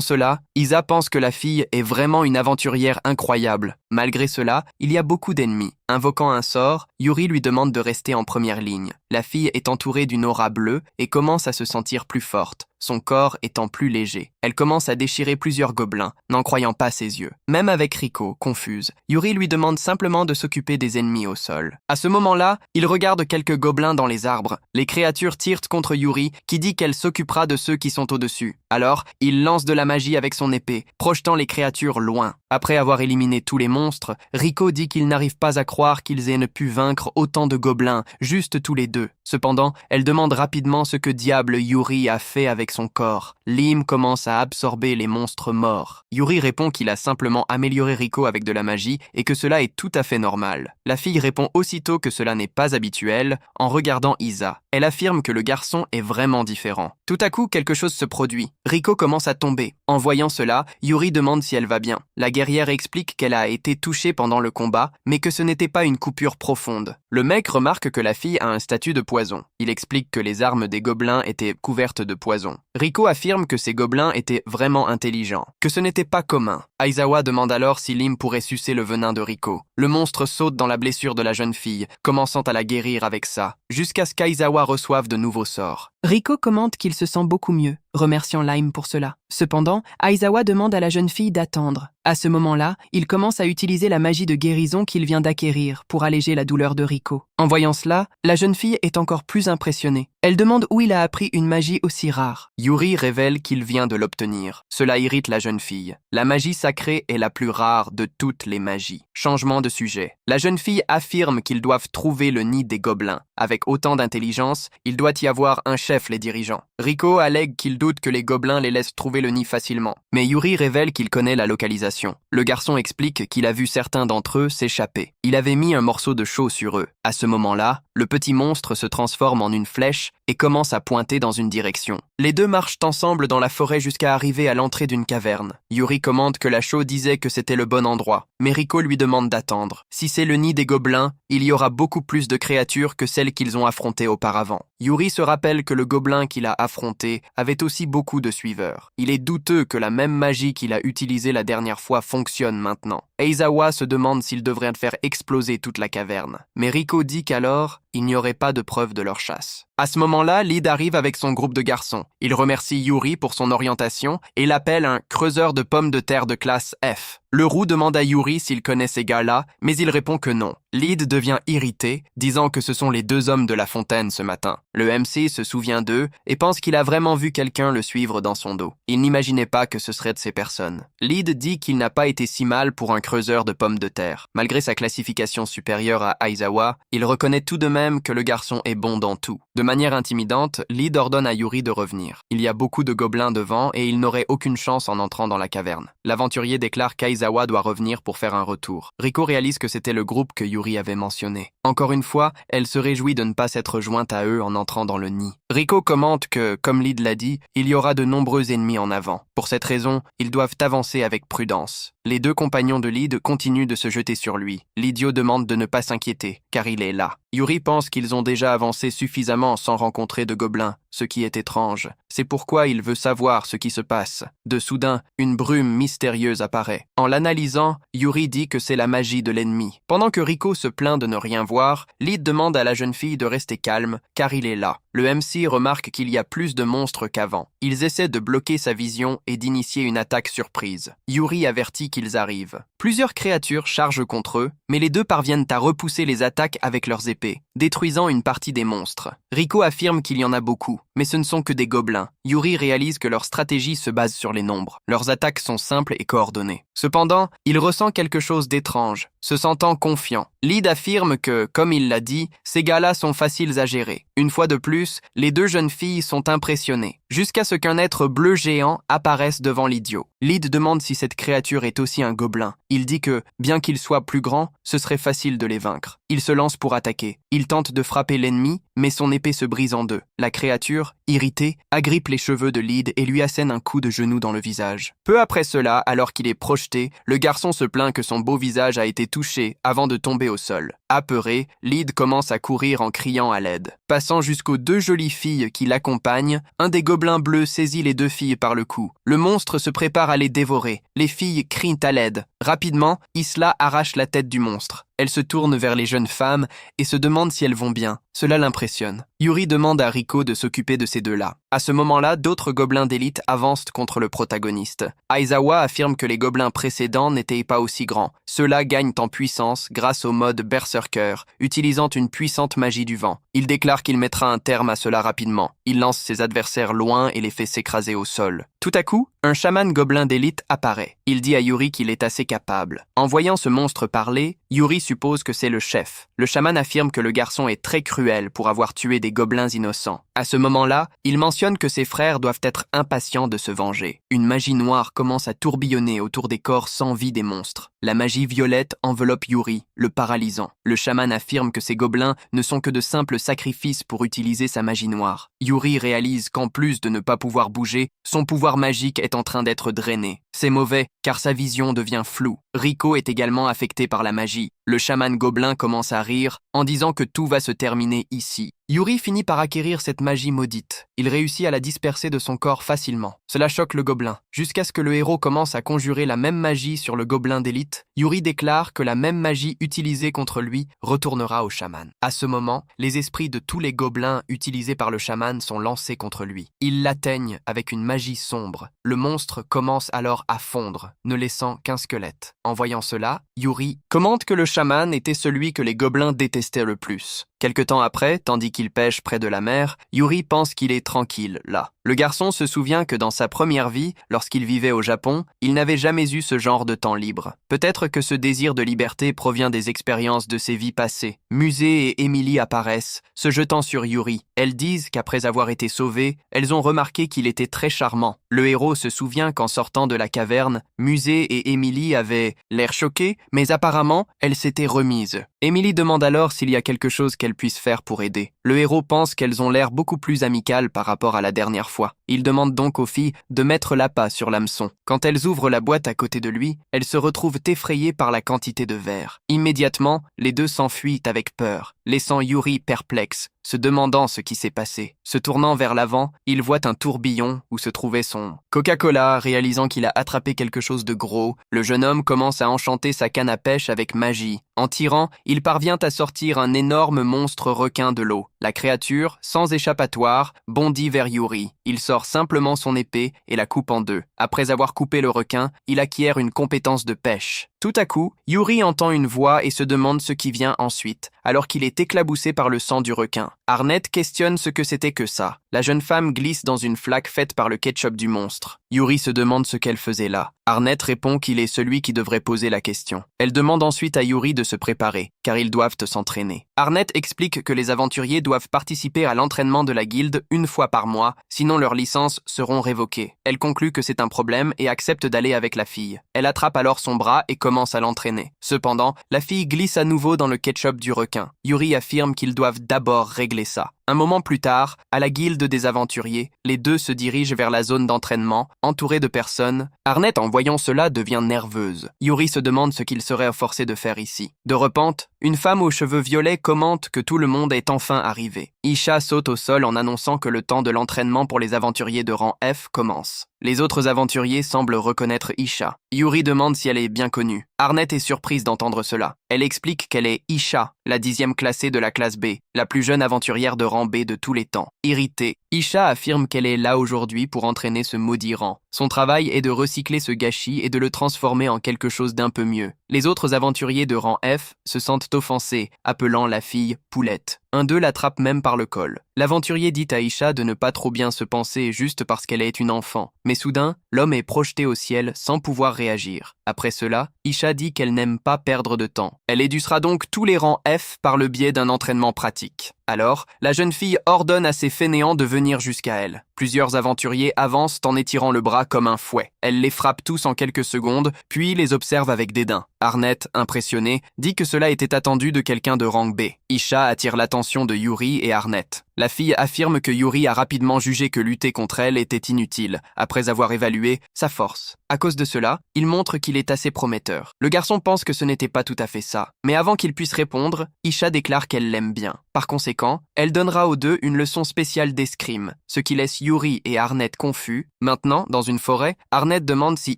cela, Isa pense que la fille est vraiment une aventurière incroyable. Malgré cela, il y a beaucoup d'ennemis. Invoquant un sort, Yuri lui demande de rester en première ligne. La fille est entourée d'une aura bleue et commence à se sentir plus forte, son corps étant plus léger. Elle commence à déchirer plusieurs gobelins, n'en croyant pas ses yeux. Même avec Riko, confuse, Yuri lui demande simplement de s'occuper des ennemis au sol. À ce moment-là, il regarde quelques gobelins dans les arbres. Les créatures tirent contre Yuri, qui dit qu'elle s'occupera de ceux qui sont au-dessus. Alors, il lance de la magie avec son épée, projetant les créatures loin. Après avoir éliminé tous les monstres, Riko dit qu'il n'arrive pas à croire qu'ils aient pu vaincre autant de gobelins, juste tous les deux. Cependant, elle demande rapidement ce que diable Yuri a fait avec son corps. Lim commence à absorber les monstres morts. Yuri répond qu'il a simplement amélioré Riko avec de la magie et que cela est tout à fait normal. La fille répond aussitôt que cela n'est pas habituel en regardant Isa. Elle affirme que le garçon est vraiment différent. Tout à coup, quelque chose se produit. Riko commence à tomber. En voyant cela, Yuri demande si elle va bien. La guerrière explique qu'elle a été touchée pendant le combat, mais que ce n'était pas une coupure profonde. Le mec remarque que la fille a un statut de poison. Il explique que les armes des gobelins étaient couvertes de poison. Riko affirme que ces gobelins étaient vraiment intelligents, que ce n'était pas commun. Aizawa demande alors si Lim pourrait sucer le venin de Riko. Le monstre saute dans la blessure de la jeune fille, commençant à la guérir avec ça, jusqu'à ce qu'Aizawa reçoive de nouveaux sorts. Riko commente qu'il se sent beaucoup mieux, remerciant Lime pour cela. Cependant, Aizawa demande à la jeune fille d'attendre. À ce moment-là, il commence à utiliser la magie de guérison qu'il vient d'acquérir pour alléger la douleur de Riko. En voyant cela, la jeune fille est encore plus impressionnée. Elle demande où il a appris une magie aussi rare. Yuri révèle qu'il vient de l'obtenir. Cela irrite la jeune fille. La magie sacrée est la plus rare de toutes les magies. Changement de sujet. La jeune fille affirme qu'ils doivent trouver le nid des gobelins. Avec autant d'intelligence, il doit y avoir un chef les dirigeant. Riko allègue qu'il doute que les gobelins les laissent trouver le nid facilement. Mais Yuri révèle qu'il connaît la localisation. Le garçon explique qu'il a vu certains d'entre eux s'échapper. Il avait mis un morceau de chaux sur eux. À ce moment-là, le petit monstre se transforme en une flèche et commence à pointer dans une direction. Les deux marchent ensemble dans la forêt jusqu'à arriver à l'entrée d'une caverne. Yuri commente que la chaux disait que c'était le bon endroit, mais Riko lui demande d'attendre. Si c'est le nid des gobelins, il y aura beaucoup plus de créatures que celles qu'ils ont affrontées auparavant. Yuri se rappelle que le gobelin qu'il a affronté avait aussi beaucoup de suiveurs. Il est douteux que la même magie qu'il a utilisée la dernière fois fonctionne maintenant. Aizawa se demande s'il devrait faire exploser toute la caverne. Mais Riko dit qu'alors, il n'y aurait pas de preuve de leur chasse. À ce moment-là, Lid arrive avec son groupe de garçons. Il remercie Yuri pour son orientation et l'appelle un creuseur de pommes de terre de classe F. Le roux demande à Yuri s'il connaît ces gars-là, mais il répond que non. Lid devient irrité, disant que ce sont les deux hommes de la fontaine ce matin. Le MC se souvient d'eux et pense qu'il a vraiment vu quelqu'un le suivre dans son dos. Il n'imaginait pas que ce serait de ces personnes. Lid dit qu'il n'a pas été si mal pour un creuseur de pommes de terre. Malgré sa classification supérieure à Aizawa, il reconnaît tout de même que le garçon est bon dans tout. De manière intimidante, Lid ordonne à Yuri de revenir. Il y a beaucoup de gobelins devant et il n'aurait aucune chance en entrant dans la caverne. L'aventurier déclare qu'Aizawa doit revenir pour faire un retour. Riko réalise que c'était le groupe que Yuri avait mentionné. Encore une fois, elle se réjouit de ne pas s'être jointe à eux en entrant dans le nid. Riko commente que, comme Lid l'a dit, il y aura de nombreux ennemis en avant. Pour cette raison, ils doivent avancer avec prudence. Les deux compagnons de Lyd continuent de se jeter sur lui. L'idiot demande de ne pas s'inquiéter, car il est là. Yuri pense qu'ils ont déjà avancé suffisamment sans rencontrer de gobelins, ce qui est étrange. C'est pourquoi il veut savoir ce qui se passe. De soudain, une brume mystérieuse apparaît. En l'analysant, Yuri dit que c'est la magie de l'ennemi. Pendant que Rico se plaint de ne rien voir, Lyd demande à la jeune fille de rester calme, car il est là. Le MC remarque qu'il y a plus de monstres qu'avant. Ils essaient de bloquer sa vision et d'initier une attaque surprise. Yuri avertit qu'ils arrivent. Plusieurs créatures chargent contre eux, mais les deux parviennent à repousser les attaques avec leurs épées, détruisant une partie des monstres. Rico affirme qu'il y en a beaucoup, mais ce ne sont que des gobelins. Yuri réalise que leur stratégie se base sur les nombres. Leurs attaques sont simples et coordonnées. Cependant, il ressent quelque chose d'étrange, se sentant confiant. Lyd affirme que, comme il l'a dit, ces gars-là sont faciles à gérer. Une fois de plus, les deux jeunes filles sont impressionnées, jusqu'à ce qu'un être bleu géant apparaisse devant l'idiot. Lyd demande si cette créature est aussi un gobelin. Il dit que, bien qu'il soit plus grand, ce serait facile de les vaincre. Il se lance pour attaquer. Il tente de frapper l'ennemi, mais son épée se brise en deux. La créature, irritée, agrippe les cheveux de Lyd et lui assène un coup de genou dans le visage. Peu après cela, alors qu'il est projeté, le garçon se plaint que son beau visage a été touché avant de tomber au sol. Apeuré, Lyd commence à courir en criant à l'aide. Passant jusqu'aux deux jolies filles qui l'accompagnent, un des gobelins bleus saisit les deux filles par le cou. Le monstre se prépare à les dévorer. Les filles crient à l'aide. Rapidement, Isla arrache la tête du monstre. Elle se tourne vers les jeunes femmes et se demande si elles vont bien. Cela l'impressionne. Yuri demande à Rico de s'occuper de ces deux-là. À ce moment-là, d'autres gobelins d'élite avancent contre le protagoniste. Aizawa affirme que les gobelins précédents n'étaient pas aussi grands. Ceux-là gagnent en puissance grâce au mode Berserker, utilisant une puissante magie du vent. Il déclare qu'il mettra un terme à cela rapidement. Il lance ses adversaires loin et les fait s'écraser au sol. Tout à coup, un chaman gobelin d'élite apparaît. Il dit à Yuri qu'il est assez capable. En voyant ce monstre parler, Yuri suppose que c'est le chef. Le chaman affirme que le garçon est très cruel pour avoir tué des gobelins innocents. À ce moment-là, il mentionne que ses frères doivent être impatients de se venger. Une magie noire commence à tourbillonner autour des corps sans vie des monstres. La magie violette enveloppe Yuri, le paralysant. Le chaman affirme que ces gobelins ne sont que de simples sacrifices pour utiliser sa magie noire. Yuri réalise qu'en plus de ne pas pouvoir bouger, son pouvoir magique est en train d'être drainé. C'est mauvais, car sa vision devient floue. Rico est également affecté par la magie. Le chaman gobelin commence à rire en disant que tout va se terminer ici. Yuri finit par acquérir cette magie maudite. Il réussit à la disperser de son corps facilement. Cela choque le gobelin. Jusqu'à ce que le héros commence à conjurer la même magie sur le gobelin d'élite, Yuri déclare que la même magie utilisée contre lui retournera au chaman. À ce moment, les esprits de tous les gobelins utilisés par le chaman sont lancés contre lui. Ils l'atteignent avec une magie sombre. Le monstre commence alors à fondre, ne laissant qu'un squelette. En voyant cela, Yuri commente que le chaman était celui que les gobelins détestaient le plus. Quelque temps après, tandis qu'il pêche près de la mer, Yuri pense qu'il est tranquille là. Le garçon se souvient que dans sa première vie, lorsqu'il vivait au Japon, il n'avait jamais eu ce genre de temps libre. Peut-être que ce désir de liberté provient des expériences de ses vies passées. Musée et Emily apparaissent, se jetant sur Yuri. Elles disent qu'après avoir été sauvées, elles ont remarqué qu'il était très charmant. Le héros se souvient qu'en sortant de la caverne, Musée et Emily avaient l'air choquées, mais apparemment, elles s'étaient remises. Emily demande alors s'il y a quelque chose qu'elle puisse faire pour aider. Le héros pense qu'elles ont l'air beaucoup plus amicales par rapport à la dernière fois. Il demande donc aux filles de mettre l'appât sur l'hameçon. Quand elles ouvrent la boîte à côté de lui, elles se retrouvent effrayées par la quantité de verre. Immédiatement, les deux s'enfuient avec peur, laissant Yuri perplexe, se demandant ce qui s'est passé. Se tournant vers l'avant, il voit un tourbillon où se trouvait son Coca-Cola. Réalisant qu'il a attrapé quelque chose de gros, le jeune homme commence à enchanter sa canne à pêche avec magie. En tirant, il parvient à sortir un énorme monstre requin de l'eau. La créature, sans échappatoire, bondit vers Yuri. Il sort simplement son épée et la coupe en deux. Après avoir coupé le requin, il acquiert une compétence de pêche. Tout à coup, Yuri entend une voix et se demande ce qui vient ensuite, alors qu'il est éclaboussé par le sang du requin. Arnett questionne ce que c'était que ça. La jeune femme glisse dans une flaque faite par le ketchup du monstre. Yuri se demande ce qu'elle faisait là. Arnett répond qu'il est celui qui devrait poser la question. Elle demande ensuite à Yuri de se préparer, car ils doivent s'entraîner. Arnett explique que les aventuriers doivent participer à l'entraînement de la guilde une fois par mois, sinon leurs licences seront révoquées. Elle conclut que c'est un problème et accepte d'aller avec la fille. Elle attrape alors son bras et commence à l'entraîner. Cependant, la fille glisse à nouveau dans le ketchup du requin. Yuri affirme qu'ils doivent d'abord régler ça. Un moment plus tard, à la guilde des aventuriers, les deux se dirigent vers la zone d'entraînement, entourés de personnes. Arnett envoie voyant cela, devient nerveuse. Yuri se demande ce qu'il serait forcé de faire ici. De repente, une femme aux cheveux violets commente que tout le monde est enfin arrivé. Isha saute au sol en annonçant que le temps de l'entraînement pour les aventuriers de rang F commence. Les autres aventuriers semblent reconnaître Isha. Yuri demande si elle est bien connue. Arnett est surprise d'entendre cela. Elle explique qu'elle est Isha, la 10e classée de la classe B, la plus jeune aventurière de rang B de tous les temps. Irritée, Isha affirme qu'elle est là aujourd'hui pour entraîner ce maudit rang. Son travail est de recycler ce gâchis et de le transformer en quelque chose d'un peu mieux. Les autres aventuriers de rang F se sentent offensés, appelant la fille Poulette. Un d'eux l'attrape même par le col. L'aventurier dit à Isha de ne pas trop bien se penser juste parce qu'elle est une enfant. Mais soudain, l'homme est projeté au ciel sans pouvoir réagir. Après cela, Isha dit qu'elle n'aime pas perdre de temps. Elle éduquera donc tous les rangs F par le biais d'un entraînement pratique. Alors, la jeune fille ordonne à ses fainéants de venir jusqu'à elle. Plusieurs aventuriers avancent en étirant le bras comme un fouet. Elle les frappe tous en quelques secondes, puis les observe avec dédain. Arnett, impressionné, dit que cela était attendu de quelqu'un de rang B. Isha attire l'attention de Yuri et Arnett. La fille affirme que Yuri a rapidement jugé que lutter contre elle était inutile, après avoir évalué sa force. À cause de cela, il montre qu'il est assez prometteur. Le garçon pense que ce n'était pas tout à fait ça. Mais avant qu'il puisse répondre, Isha déclare qu'elle l'aime bien. Par conséquent, elle donnera aux deux une leçon spéciale d'escrime, ce qui laisse Yuri et Arnett confus. Maintenant, dans une forêt, Arnett demande si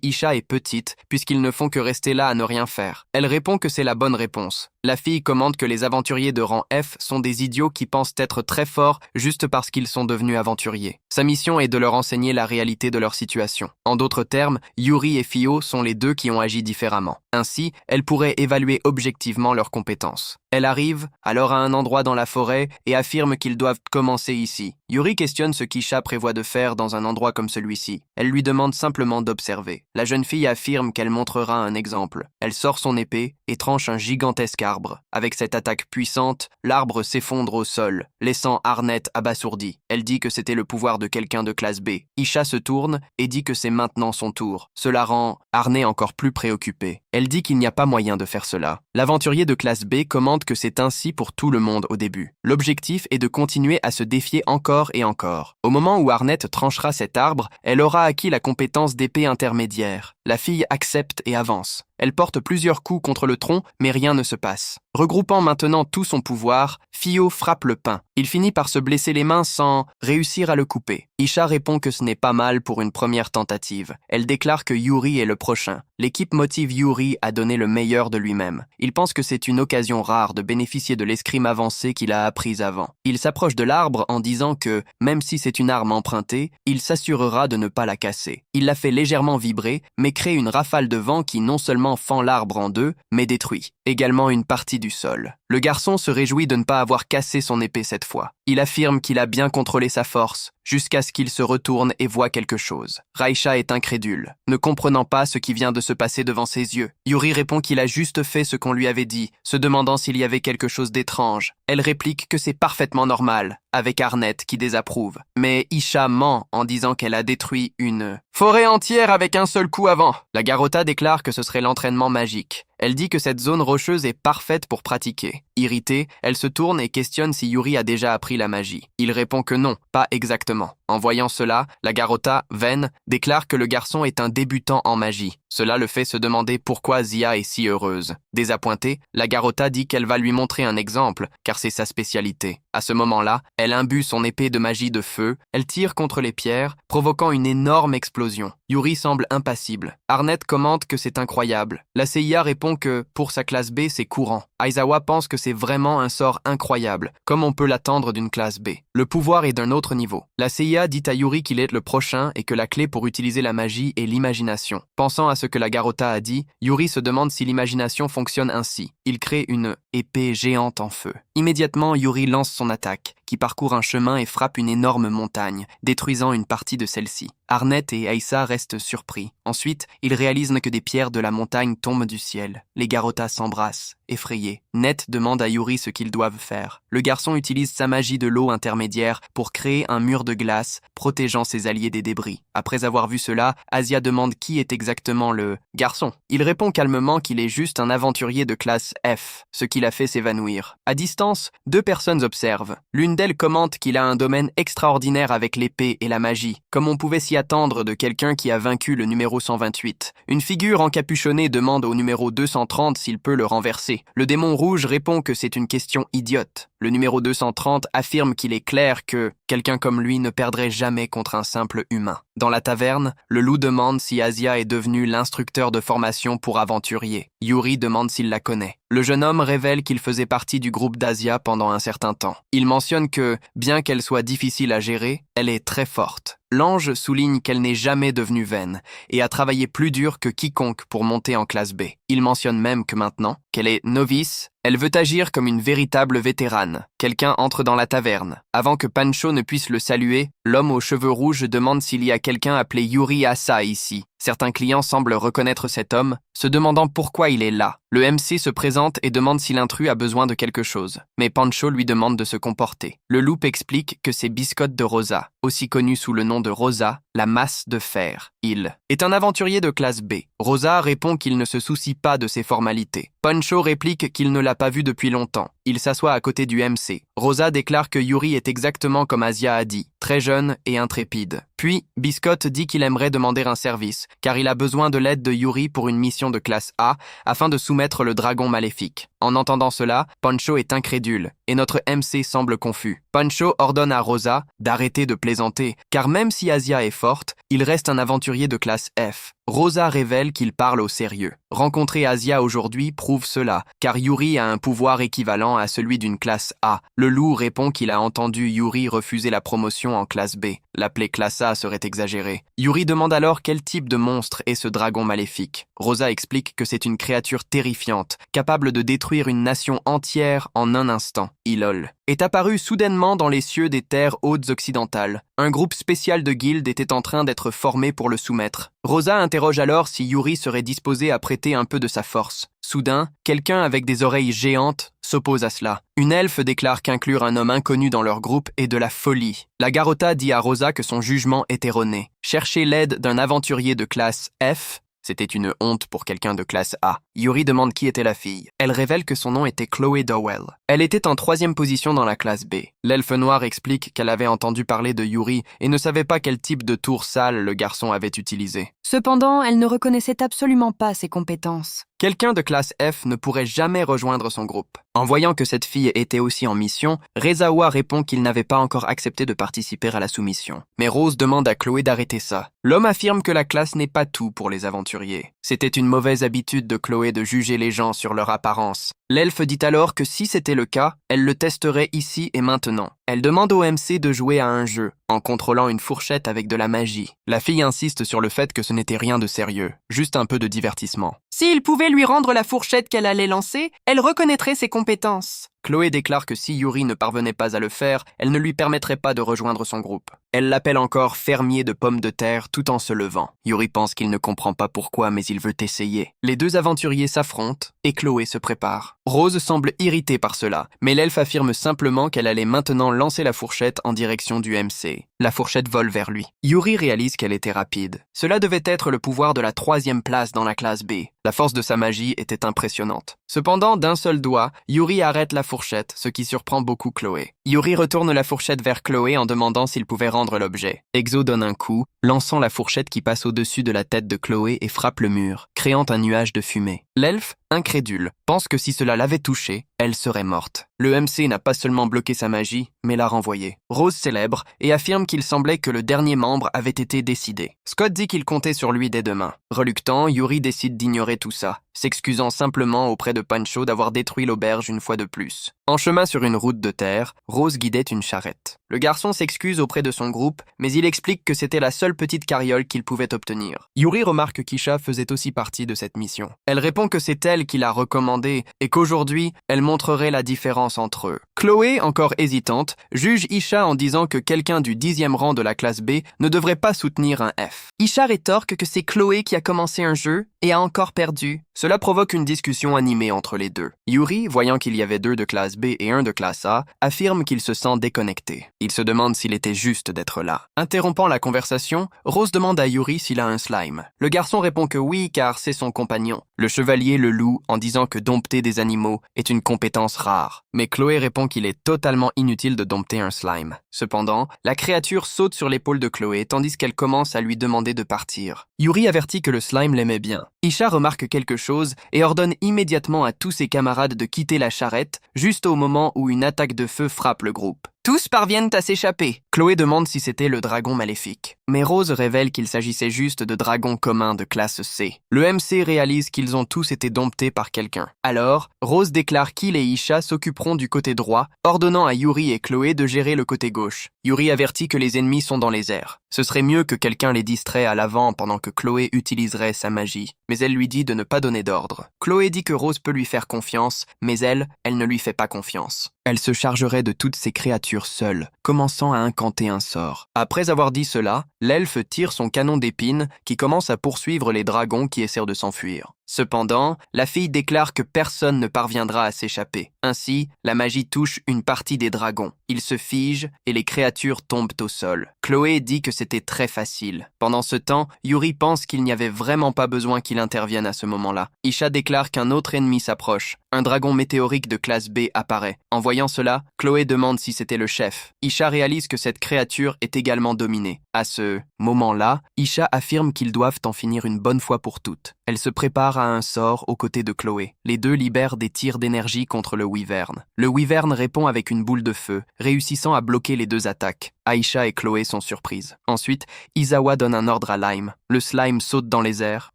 Isha est petite, puisqu'ils ne font que rester là à ne rien faire. Elle répond que c'est la bonne réponse. La fille commente que les aventuriers de rang F sont des idiots qui pensent être très forts juste parce qu'ils sont devenus aventuriers. Sa mission est de leur enseigner la réalité de leur situation. En d'autres termes, Yuri et Fio sont les deux qui ont agi différemment. Ainsi, elle pourrait évaluer objectivement leurs compétences. Elle arrive alors à un endroit dans la forêt et affirme qu'ils doivent commencer ici. Yuri questionne ce qu'Isha prévoit de faire dans un endroit comme celui-ci. Elle lui demande simplement d'observer. La jeune fille affirme qu'elle montrera un exemple. Elle sort son épée et tranche un gigantesque arbre. Avec cette attaque puissante, l'arbre s'effondre au sol, laissant Arnett abasourdi. Elle dit que c'était le pouvoir de quelqu'un de classe B. Isha se tourne et dit que c'est maintenant son tour. Cela rend Arnett encore plus préoccupé. Elle dit qu'il n'y a pas moyen de faire cela. L'aventurier de classe B commente que c'est ainsi pour tout le monde au début. L'objectif est de continuer à se défier encore et encore. Au moment où Arnett tranchera cet arbre, elle aura acquis la compétence d'épée intermédiaire. La fille accepte et avance. Elle porte plusieurs coups contre le tronc, mais rien ne se passe. Regroupant maintenant tout son pouvoir, Fio frappe le pin. Il finit par se blesser les mains sans réussir à le couper. Isha répond que ce n'est pas mal pour une première tentative. Elle déclare que Yuri est le prochain. L'équipe motive Yuri à donner le meilleur de lui-même. Il pense que c'est une occasion rare de bénéficier de l'escrime avancée qu'il a apprise avant. Il s'approche de l'arbre en disant que, même si c'est une arme empruntée, il s'assurera de ne pas la casser. Il la fait légèrement vibrer, mais crée une rafale de vent qui non seulement fend l'arbre en deux, mais détruit également une partie du sol. Le garçon se réjouit de ne pas avoir cassé son épée cette fois. Il affirme qu'il a bien contrôlé sa force, jusqu'à ce qu'il se retourne et voit quelque chose. Raisha est incrédule, ne comprenant pas ce qui vient de se passer devant ses yeux. Yuri répond qu'il a juste fait ce qu'on lui avait dit, se demandant s'il y avait quelque chose d'étrange. Elle réplique que c'est parfaitement normal, avec Arnett qui désapprouve. Mais Isha ment en disant qu'elle a détruit une forêt entière avec un seul coup avant. La Garota déclare que ce serait l'entraînement magique. Elle dit que cette zone rocheuse est parfaite pour pratiquer. Irritée, elle se tourne et questionne si Yuri a déjà appris la magie. Il répond que non, pas exactement. En voyant cela, la Garota, vaine, déclare que le garçon est un débutant en magie. Cela le fait se demander pourquoi Zia est si heureuse. Désappointée, la Garota dit qu'elle va lui montrer un exemple, car c'est sa spécialité. À ce moment-là, elle imbue son épée de magie de feu, elle tire contre les pierres, provoquant une énorme explosion. Yuri semble impassible. Arnett commente que c'est incroyable. La CIA répond que, pour sa classe B, c'est courant. Aizawa pense que c'est vraiment un sort incroyable, comme on peut l'attendre d'une classe B. Le pouvoir est d'un autre niveau. La CIA dit à Yuri qu'il est le prochain et que la clé pour utiliser la magie est l'imagination. Pensant à ce que la Garota a dit, Yuri se demande si l'imagination fonctionne ainsi. Il crée une épée géante en feu. Immédiatement, Yuri lance son attaque, qui parcourt un chemin et frappe une énorme montagne, détruisant une partie de celle-ci. Arnett et Aissa restent surpris. Ensuite, ils réalisent que des pierres de la montagne tombent du ciel. Les Garotas s'embrassent, effrayés. Nett demande à Yuri ce qu'ils doivent faire. Le garçon utilise sa magie de l'eau intermédiaire pour créer un mur de glace, protégeant ses alliés des débris. Après avoir vu cela, Asia demande qui est exactement le garçon. Il répond calmement qu'il est juste un aventurier de classe F, ce qui la fait s'évanouir. À distance, deux personnes observent. L'une d'elles commente qu'il a un domaine extraordinaire avec l'épée et la magie, comme on pouvait s'y attendre de quelqu'un qui a vaincu le numéro 128. Une figure encapuchonnée demande au numéro 230 s'il peut le renverser. Le démon rouge répond que c'est une question idiote. Le numéro 230 affirme qu'il est clair que quelqu'un comme lui ne perdrait jamais contre un simple humain. Dans la taverne, le loup demande si Asia est devenue l'instructeur de formation pour aventuriers. Yuri demande s'il la connaît. Le jeune homme révèle qu'il faisait partie du groupe d'Asia pendant un certain temps. Il mentionne que, bien qu'elle soit difficile à gérer, elle est très forte. L'ange souligne qu'elle n'est jamais devenue vaine et a travaillé plus dur que quiconque pour monter en classe B. Il mentionne même que maintenant, qu'elle est novice, elle veut agir comme une véritable vétérane. Quelqu'un entre dans la taverne. Avant que Pancho ne puisse le saluer, l'homme aux cheveux rouges demande s'il y a quelqu'un appelé Yuri Asa ici. Certains clients semblent reconnaître cet homme, se demandant pourquoi il est là. Le MC se présente et demande si l'intrus a besoin de quelque chose. Mais Pancho lui demande de se comporter. Le loup explique que c'est Biscotte de Rosa, aussi connu sous le nom de Rosa, la masse de fer. Il est un aventurier de classe B. Rosa répond qu'il ne se soucie pas de ses formalités. Pancho réplique qu'il ne l'a pas vu depuis longtemps. Il s'assoit à côté du MC. Rosa déclare que Yuri est exactement comme Asia a dit, très jeune et intrépide. Puis, Biscotte dit qu'il aimerait demander un service, car il a besoin de l'aide de Yuri pour une mission de classe A, afin de soumettre le dragon maléfique. En entendant cela, Pancho est incrédule, et notre MC semble confus. Pancho ordonne à Rosa d'arrêter de plaisanter, car même si Asia est forte, il reste un aventurier de classe F. Rosa révèle qu'il parle au sérieux. Rencontrer Asia aujourd'hui prouve cela, car Yuri a un pouvoir équivalent à celui d'une classe A. Le loup répond qu'il a entendu Yuri refuser la promotion en classe B. L'appeler classe A serait exagéré. Yuri demande alors quel type de monstre est ce dragon maléfique. Rosa explique que c'est une créature terrifiante, capable de détruire une nation entière en un instant. Ilol est apparu soudainement dans les cieux des terres hautes occidentales. Un groupe spécial de guildes était en train d'être formé pour le soumettre. Rosa interroge alors si Yuri serait disposé à prêter un peu de sa force. Soudain, quelqu'un avec des oreilles géantes s'oppose à cela. Une elfe déclare qu'inclure un homme inconnu dans leur groupe est de la folie. La Garota dit à Rosa que son jugement est erroné. Chercher l'aide d'un aventurier de classe F, c'était une honte pour quelqu'un de classe A. Yuri demande qui était la fille. Elle révèle que son nom était Chloé Dowell. Elle était en 3e position dans la classe B. L'elfe noire explique qu'elle avait entendu parler de Yuri et ne savait pas quel type de tour sale le garçon avait utilisé. Cependant, elle ne reconnaissait absolument pas ses compétences. Quelqu'un de classe F ne pourrait jamais rejoindre son groupe. En voyant que cette fille était aussi en mission, Rezawa répond qu'il n'avait pas encore accepté de participer à la soumission. Mais Rose demande à Chloé d'arrêter ça. L'homme affirme que la classe n'est pas tout pour les aventuriers. C'était une mauvaise habitude de Chloé de juger les gens sur leur apparence. L'elfe dit alors que si c'était le cas, elle le testerait ici et maintenant. Elle demande au MC de jouer à un jeu, en contrôlant une fourchette avec de la magie. La fille insiste sur le fait que ce n'était rien de sérieux, juste un peu de divertissement. S'il pouvait lui rendre la fourchette qu'elle allait lancer, elle reconnaîtrait ses compétences. Chloé déclare que si Yuri ne parvenait pas à le faire, elle ne lui permettrait pas de rejoindre son groupe. Elle l'appelle encore fermier de pommes de terre tout en se levant. Yuri pense qu'il ne comprend pas pourquoi, mais il veut essayer. Les deux aventuriers s'affrontent et Chloé se prépare. Rose semble irritée par cela, mais l'elfe affirme simplement qu'elle allait maintenant lancer la fourchette en direction du MC. La fourchette vole vers lui. Yuri réalise qu'elle était rapide. Cela devait être le pouvoir de la 3e place dans la classe B. La force de sa magie était impressionnante. Cependant, d'un seul doigt, Yuri arrête la fourchette, ce qui surprend beaucoup Chloé. Yuri retourne la fourchette vers Chloé en demandant s'il pouvait rendre l'objet. Exo donne un coup, lançant la fourchette qui passe au-dessus de la tête de Chloé et frappe le mur, créant un nuage de fumée. L'elfe, incrédule, pense que si cela l'avait touchée, elle serait morte. Le MC n'a pas seulement bloqué sa magie, mais l'a renvoyée. Rose célèbre et affirme qu'il semblait que le dernier membre avait été décidé. Scott dit qu'il comptait sur lui dès demain. Reluctant, Yuri décide d'ignorer tout ça, s'excusant simplement auprès de Pancho d'avoir détruit l'auberge une fois de plus. En chemin sur une route de terre, Rose guidait une charrette. Le garçon s'excuse auprès de son groupe, mais il explique que c'était la seule petite carriole qu'il pouvait obtenir. Yuri remarque qu'Isha faisait aussi partie de cette mission. Elle répond que c'est elle qui l'a recommandé et qu'aujourd'hui, elle montrerait la différence entre eux. Chloé, encore hésitante, juge Isha en disant que quelqu'un du 10e rang de la classe B ne devrait pas soutenir un F. Isha rétorque que c'est Chloé qui a commencé un jeu et a encore perdu. Cela provoque une discussion animée entre les deux. Yuri, voyant qu'il y avait 2 de classe B et 1 de classe A, affirme qu'il se sent déconnecté. Il se demande s'il était juste d'être là. Interrompant la conversation, Rose demande à Yuri s'il a un slime. Le garçon répond que oui, car c'est son compagnon. Le chevalier le loue en disant que dompter des animaux est une compétence compétence rare. Mais Chloé répond qu'il est totalement inutile de dompter un slime. Cependant, la créature saute sur l'épaule de Chloé tandis qu'elle commence à lui demander de partir. Yuri avertit que le slime l'aimait bien. Isha remarque quelque chose et ordonne immédiatement à tous ses camarades de quitter la charrette, juste au moment où une attaque de feu frappe le groupe. Tous parviennent à s'échapper. Chloé demande si c'était le dragon maléfique. Mais Rose révèle qu'il s'agissait juste de dragons communs de classe C. Le MC réalise qu'ils ont tous été domptés par quelqu'un. Alors, Rose déclare qu'il et Isha s'occuperont du côté droit, ordonnant à Yuri et Chloé de gérer le côté gauche. Yuri avertit que les ennemis sont dans les airs. Ce serait mieux que quelqu'un les distrait à l'avant pendant que Chloé utiliserait sa magie. Mais elle lui dit de ne pas donner d'ordre. Chloé dit que Rose peut lui faire confiance, mais elle ne lui fait pas confiance. Elle se chargerait de toutes ces créatures seule, commençant à incanter un sort. Après avoir dit cela, l'elfe tire son canon d'épines qui commence à poursuivre les dragons qui essaient de s'enfuir. Cependant, la fille déclare que personne ne parviendra à s'échapper. Ainsi, la magie touche une partie des dragons. Ils se figent et les créatures tombent au sol. Chloé dit que c'était très facile. Pendant ce temps, Yuri pense qu'il n'y avait vraiment pas besoin qu'il intervienne à ce moment-là. Isha déclare qu'un autre ennemi s'approche. Un dragon météorique de classe B apparaît. En voyant cela, Chloé demande si c'était le chef. Isha réalise que cette créature est également dominée. À ce moment-là, Isha affirme qu'ils doivent en finir une bonne fois pour toutes. Elle se prépare à un sort aux côtés de Chloé. Les deux libèrent des tirs d'énergie contre le Wyvern. Le Wyvern répond avec une boule de feu, réussissant à bloquer les deux attaques. Aisha et Chloé sont surprises. Ensuite, Izawa donne un ordre à Lime. Le slime saute dans les airs,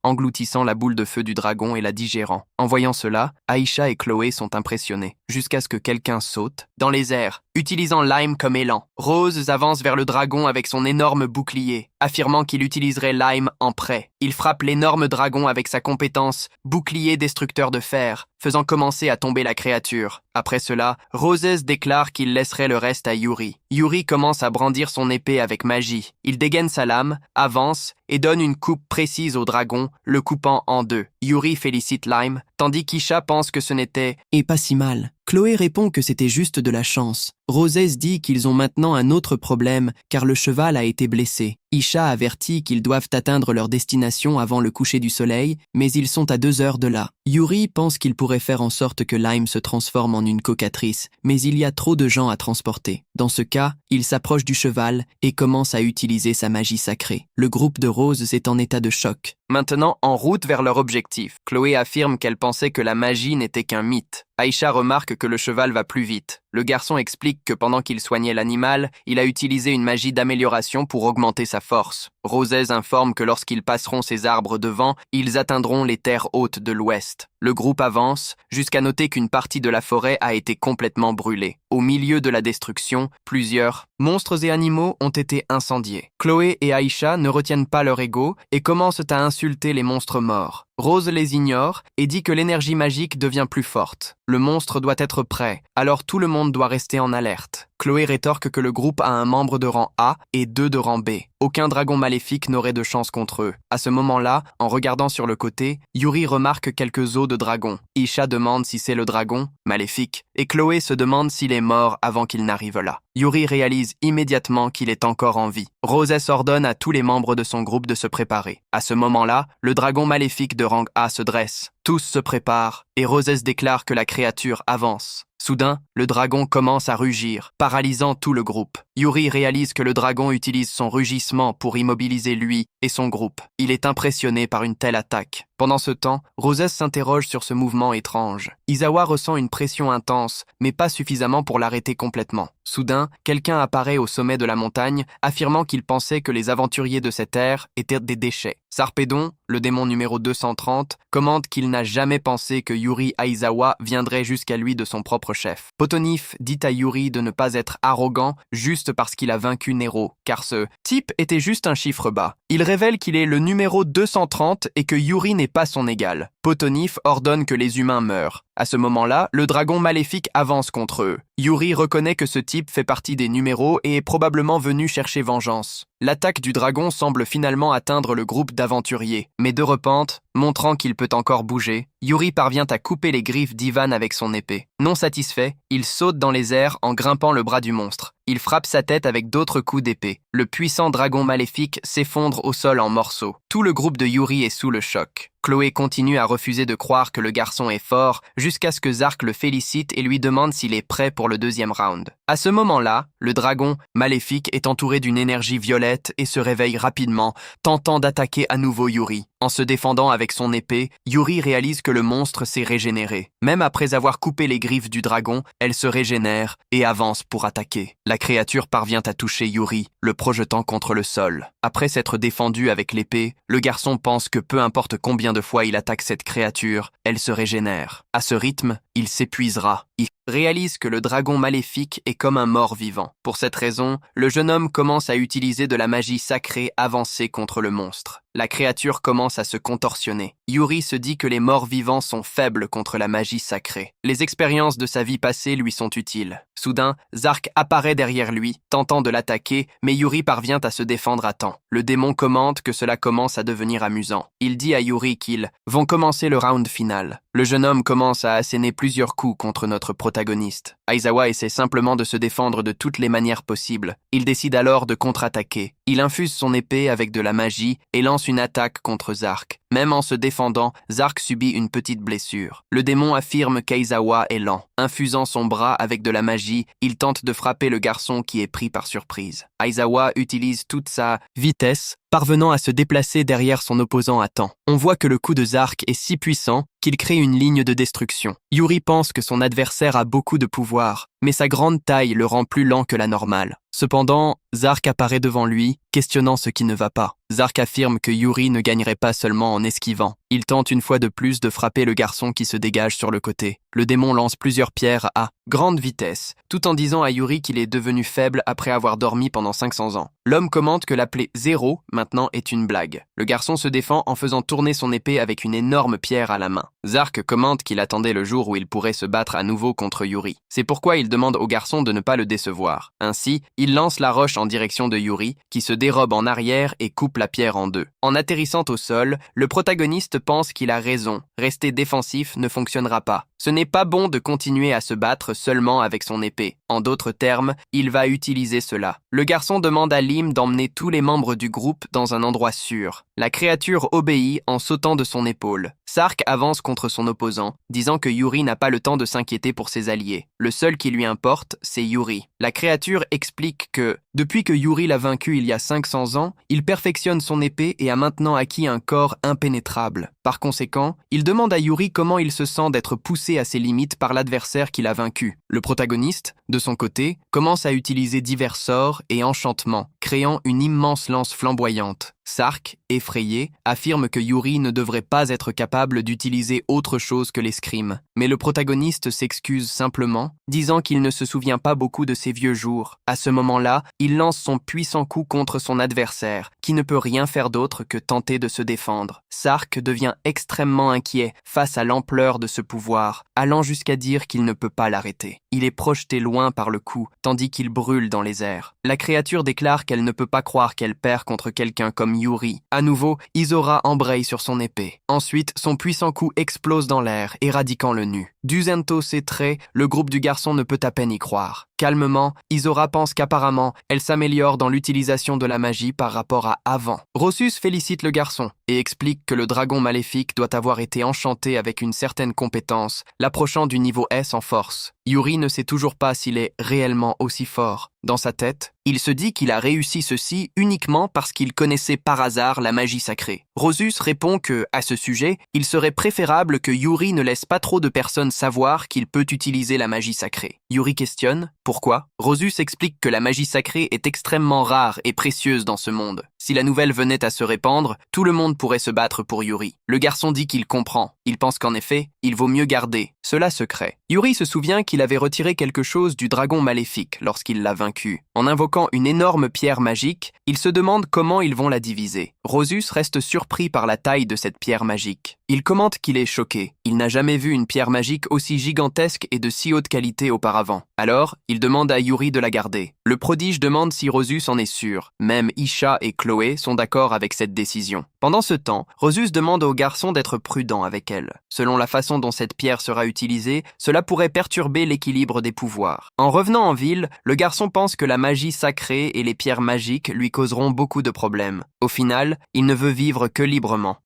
engloutissant la boule de feu du dragon et la digérant. En voyant cela, Aisha et Chloé sont impressionnés, jusqu'à ce que quelqu'un saute dans les airs, utilisant Lime comme élan. Rose avance vers le dragon avec son énorme bouclier, affirmant qu'il utiliserait Lime en prêt. Il frappe l'énorme dragon avec sa compétence bouclier destructeur de fer, faisant commencer à tomber la créature. Après cela, Roses déclare qu'il laisserait le reste à Yuri. Yuri commence à brandir son épée avec magie. Il dégaine sa lame, avance et donne une coupe précise au dragon, le coupant en deux. Yuri félicite Lime, tandis qu'Isha pense que ce n'était « et pas si mal ». Chloé répond que c'était juste de la chance. Roses dit qu'ils ont maintenant un autre problème car le cheval a été blessé. Isha avertit qu'ils doivent atteindre leur destination avant le coucher du soleil, mais ils sont à 2 heures de là. Yuri pense qu'il pourrait faire en sorte que Lime se transforme en une cocatrice, mais il y a trop de gens à transporter. Dans ce cas, il s'approche du cheval et commence à utiliser sa magie sacrée. Le groupe de Roses est en état de choc. Maintenant, en route vers leur objectif, Chloé affirme qu'elle pensait que la magie n'était qu'un mythe. Aisha remarque que le cheval va plus vite. Le garçon explique que pendant qu'il soignait l'animal, il a utilisé une magie d'amélioration pour augmenter sa force. Roses informe que lorsqu'ils passeront ces arbres devant, ils atteindront les terres hautes de l'ouest. Le groupe avance, jusqu'à noter qu'une partie de la forêt a été complètement brûlée. Au milieu de la destruction, plusieurs monstres et animaux ont été incendiés. Chloé et Aisha ne retiennent pas leur ego et commencent à insulter les monstres morts. Rose les ignore et dit que l'énergie magique devient plus forte. Le monstre doit être prêt, alors tout le monde doit rester en alerte. Chloé rétorque que le groupe a un membre de rang A et 2 de rang B. Aucun dragon maléfique n'aurait de chance contre eux. À ce moment-là, en regardant sur le côté, Yuri remarque quelques os de dragon. Isha demande si c'est le dragon maléfique et Chloé se demande s'il est mort avant qu'il n'arrive là. Yuri réalise immédiatement qu'il est encore en vie. Roses ordonne à tous les membres de son groupe de se préparer. À ce moment-là, le dragon maléfique de rang A se dresse. Tous se préparent et Roses déclare que la créature avance. Soudain, le dragon commence à rugir, paralysant tout le groupe. Yuri réalise que le dragon utilise son rugissement pour immobiliser lui et son groupe. Il est impressionné par une telle attaque. Pendant ce temps, Roses s'interroge sur ce mouvement étrange. Izawa ressent une pression intense, mais pas suffisamment pour l'arrêter complètement. Soudain, quelqu'un apparaît au sommet de la montagne, affirmant qu'il pensait que les aventuriers de cette ère étaient des déchets. Sarpedon, le démon numéro 230, commente qu'il n'a jamais pensé que Yuri Aizawa viendrait jusqu'à lui de son propre chef. Potonif dit à Yuri de ne pas être arrogant juste parce qu'il a vaincu Nero, car ce type était juste un chiffre bas. Il révèle qu'il est le numéro 230 et que Yuri n'est pas son égal. Potonif ordonne que les humains meurent. À ce moment-là, le dragon maléfique avance contre eux. Yuri reconnaît que ce type fait partie des numéros et est probablement venu chercher vengeance. L'attaque du dragon semble finalement atteindre le groupe d'aventuriers, mais de repente, montrant qu'il peut encore bouger, Yuri parvient à couper les griffes d'Ivan avec son épée. Non satisfait, il saute dans les airs en grimpant le bras du monstre. Il frappe sa tête avec d'autres coups d'épée. Le puissant dragon maléfique s'effondre au sol en morceaux. Tout le groupe de Yuri est sous le choc. Chloé continue à refuser de croire que le garçon est fort jusqu'à ce que Zark le félicite et lui demande s'il est prêt pour le deuxième round. À ce moment-là, le dragon maléfique est entouré d'une énergie violette et se réveille rapidement, tentant d'attaquer à nouveau Yuri. En se défendant avec son épée, Yuri réalise que le monstre s'est régénéré. Même après avoir coupé les griffes du dragon, elle se régénère et avance pour attaquer. La créature parvient à toucher Yuri, le projetant contre le sol. Après s'être défendu avec l'épée, le garçon pense que peu importe combien de fois il attaque cette créature, elle se régénère. À ce rythme, il s'épuisera. Il réalise que le dragon maléfique est comme un mort-vivant. Pour cette raison, le jeune homme commence à utiliser de la magie sacrée avancée contre le monstre. La créature commence à se contorsionner. Yuri se dit que les morts-vivants sont faibles contre la magie sacrée. Les expériences de sa vie passée lui sont utiles. Soudain, Zark apparaît derrière lui, tentant de l'attaquer, mais Yuri parvient à se défendre à temps. Le démon commente que cela commence à devenir amusant. Il dit à Yuri qu'ils vont commencer le round final. Le jeune homme commence à asséner plusieurs coups contre notre protagoniste. Aizawa essaie simplement de se défendre de toutes les manières possibles. Il décide alors de contre-attaquer. Il infuse son épée avec de la magie et lance une attaque contre Zark. Même en se défendant, Zark subit une petite blessure. Le démon affirme qu'Aizawa est lent. Infusant son bras avec de la magie, il tente de frapper le garçon qui est pris par surprise. Aizawa utilise toute sa vitesse, parvenant à se déplacer derrière son opposant à temps. On voit que le coup de Zark est si puissant qu'il crée une ligne de destruction. Yuri pense que son adversaire a beaucoup de pouvoir, mais sa grande taille le rend plus lent que la normale. Cependant, Zark apparaît devant lui, questionnant ce qui ne va pas. Zark affirme que Yuri ne gagnerait pas seulement en esquivant. Il tente une fois de plus de frapper le garçon qui se dégage sur le côté. Le démon lance plusieurs pierres à grande vitesse, tout en disant à Yuri qu'il est devenu faible après avoir dormi pendant 500 ans. L'homme commente que l'appeler Zéro, maintenant, est une blague. Le garçon se défend en faisant tourner son épée avec une énorme pierre à la main. Zark commente qu'il attendait le jour où il pourrait se battre à nouveau contre Yuri. C'est pourquoi il demande au garçon de ne pas le décevoir. Ainsi, il lance la roche en direction de Yuri, qui se dérobe en arrière et coupe la pierre en deux. En atterrissant au sol, le protagoniste pense qu'il a raison. Rester défensif ne fonctionnera pas. Ce n'est pas bon de continuer à se battre seulement avec son épée. En d'autres termes, il va utiliser cela. Le garçon demande à Lim d'emmener tous les membres du groupe dans un endroit sûr. La créature obéit en sautant de son épaule. Zark avance contre son opposant, disant que Yuri n'a pas le temps de s'inquiéter pour ses alliés. Le seul qui lui importe, c'est Yuri. La créature explique que, depuis que Yuri l'a vaincu il y a 500 ans, il perfectionne son épée et a maintenant acquis un corps impénétrable. Par conséquent, il demande à Yuri comment il se sent d'être poussé à ses limites par l'adversaire qu'il a vaincu. Le protagoniste, de son côté, commence à utiliser divers sorts et enchantements, créant une immense lance flamboyante. Zark, effrayé, affirme que Yuri ne devrait pas être capable d'utiliser autre chose que l'escrime. Mais le protagoniste s'excuse simplement, disant qu'il ne se souvient pas beaucoup de ses vieux jours. À ce moment-là, il lance son puissant coup contre son adversaire, qui ne peut rien faire d'autre que tenter de se défendre. Zark devient extrêmement inquiet face à l'ampleur de ce pouvoir, allant jusqu'à dire qu'il ne peut pas l'arrêter. Il est projeté loin par le coup, tandis qu'il brûle dans les airs. La créature déclare qu'elle ne peut pas croire qu'elle perd contre quelqu'un comme Yuri. À nouveau, Izora embraye sur son épée. Ensuite, son puissant coup explose dans l'air, éradiquant le nu. D'Uzento s'étrait, le groupe du garçon ne peut à peine y croire. Calmement, Izora pense qu'apparemment, elle s'améliore dans l'utilisation de la magie par rapport à avant. Rosus félicite le garçon et explique que le dragon maléfique doit avoir été enchanté avec une certaine compétence, l'approchant du niveau S en force. Yuri ne sait toujours pas s'il est réellement aussi fort. Dans sa tête, il se dit qu'il a réussi ceci uniquement parce qu'il connaissait par hasard la magie sacrée. Rosus répond que, à ce sujet, il serait préférable que Yuri ne laisse pas trop de personnes savoir qu'il peut utiliser la magie sacrée. Yuri questionne « Pourquoi ?» Rosus explique que la magie sacrée est extrêmement rare et précieuse dans ce monde. Si la nouvelle venait à se répandre, tout le monde pourrait se battre pour Yuri. Le garçon dit qu'il comprend. Il pense qu'en effet, il vaut mieux garder cela secret. Yuri se souvient qu'il avait retiré quelque chose du dragon maléfique lorsqu'il l'a vaincu. En invoquant une énorme pierre magique, il se demande comment ils vont la diviser. Rosus reste surpris par la taille de cette pierre magique. Il commente qu'il est choqué. Il n'a jamais vu une pierre magique aussi gigantesque et de si haute qualité auparavant. Alors, il demande à Yuri de la garder. Le prodige demande si Rosus en est sûr. Même Isha et Chloé sont d'accord avec cette décision. Pendant ce temps, Rosus demande au garçon d'être prudent avec elle. Selon la façon dont cette pierre sera utilisée, cela pourrait perturber l'équilibre des pouvoirs. En revenant en ville, le garçon pense que la magie sacrée et les pierres magiques lui causeront beaucoup de problèmes. Au final, il ne veut vivre que librement.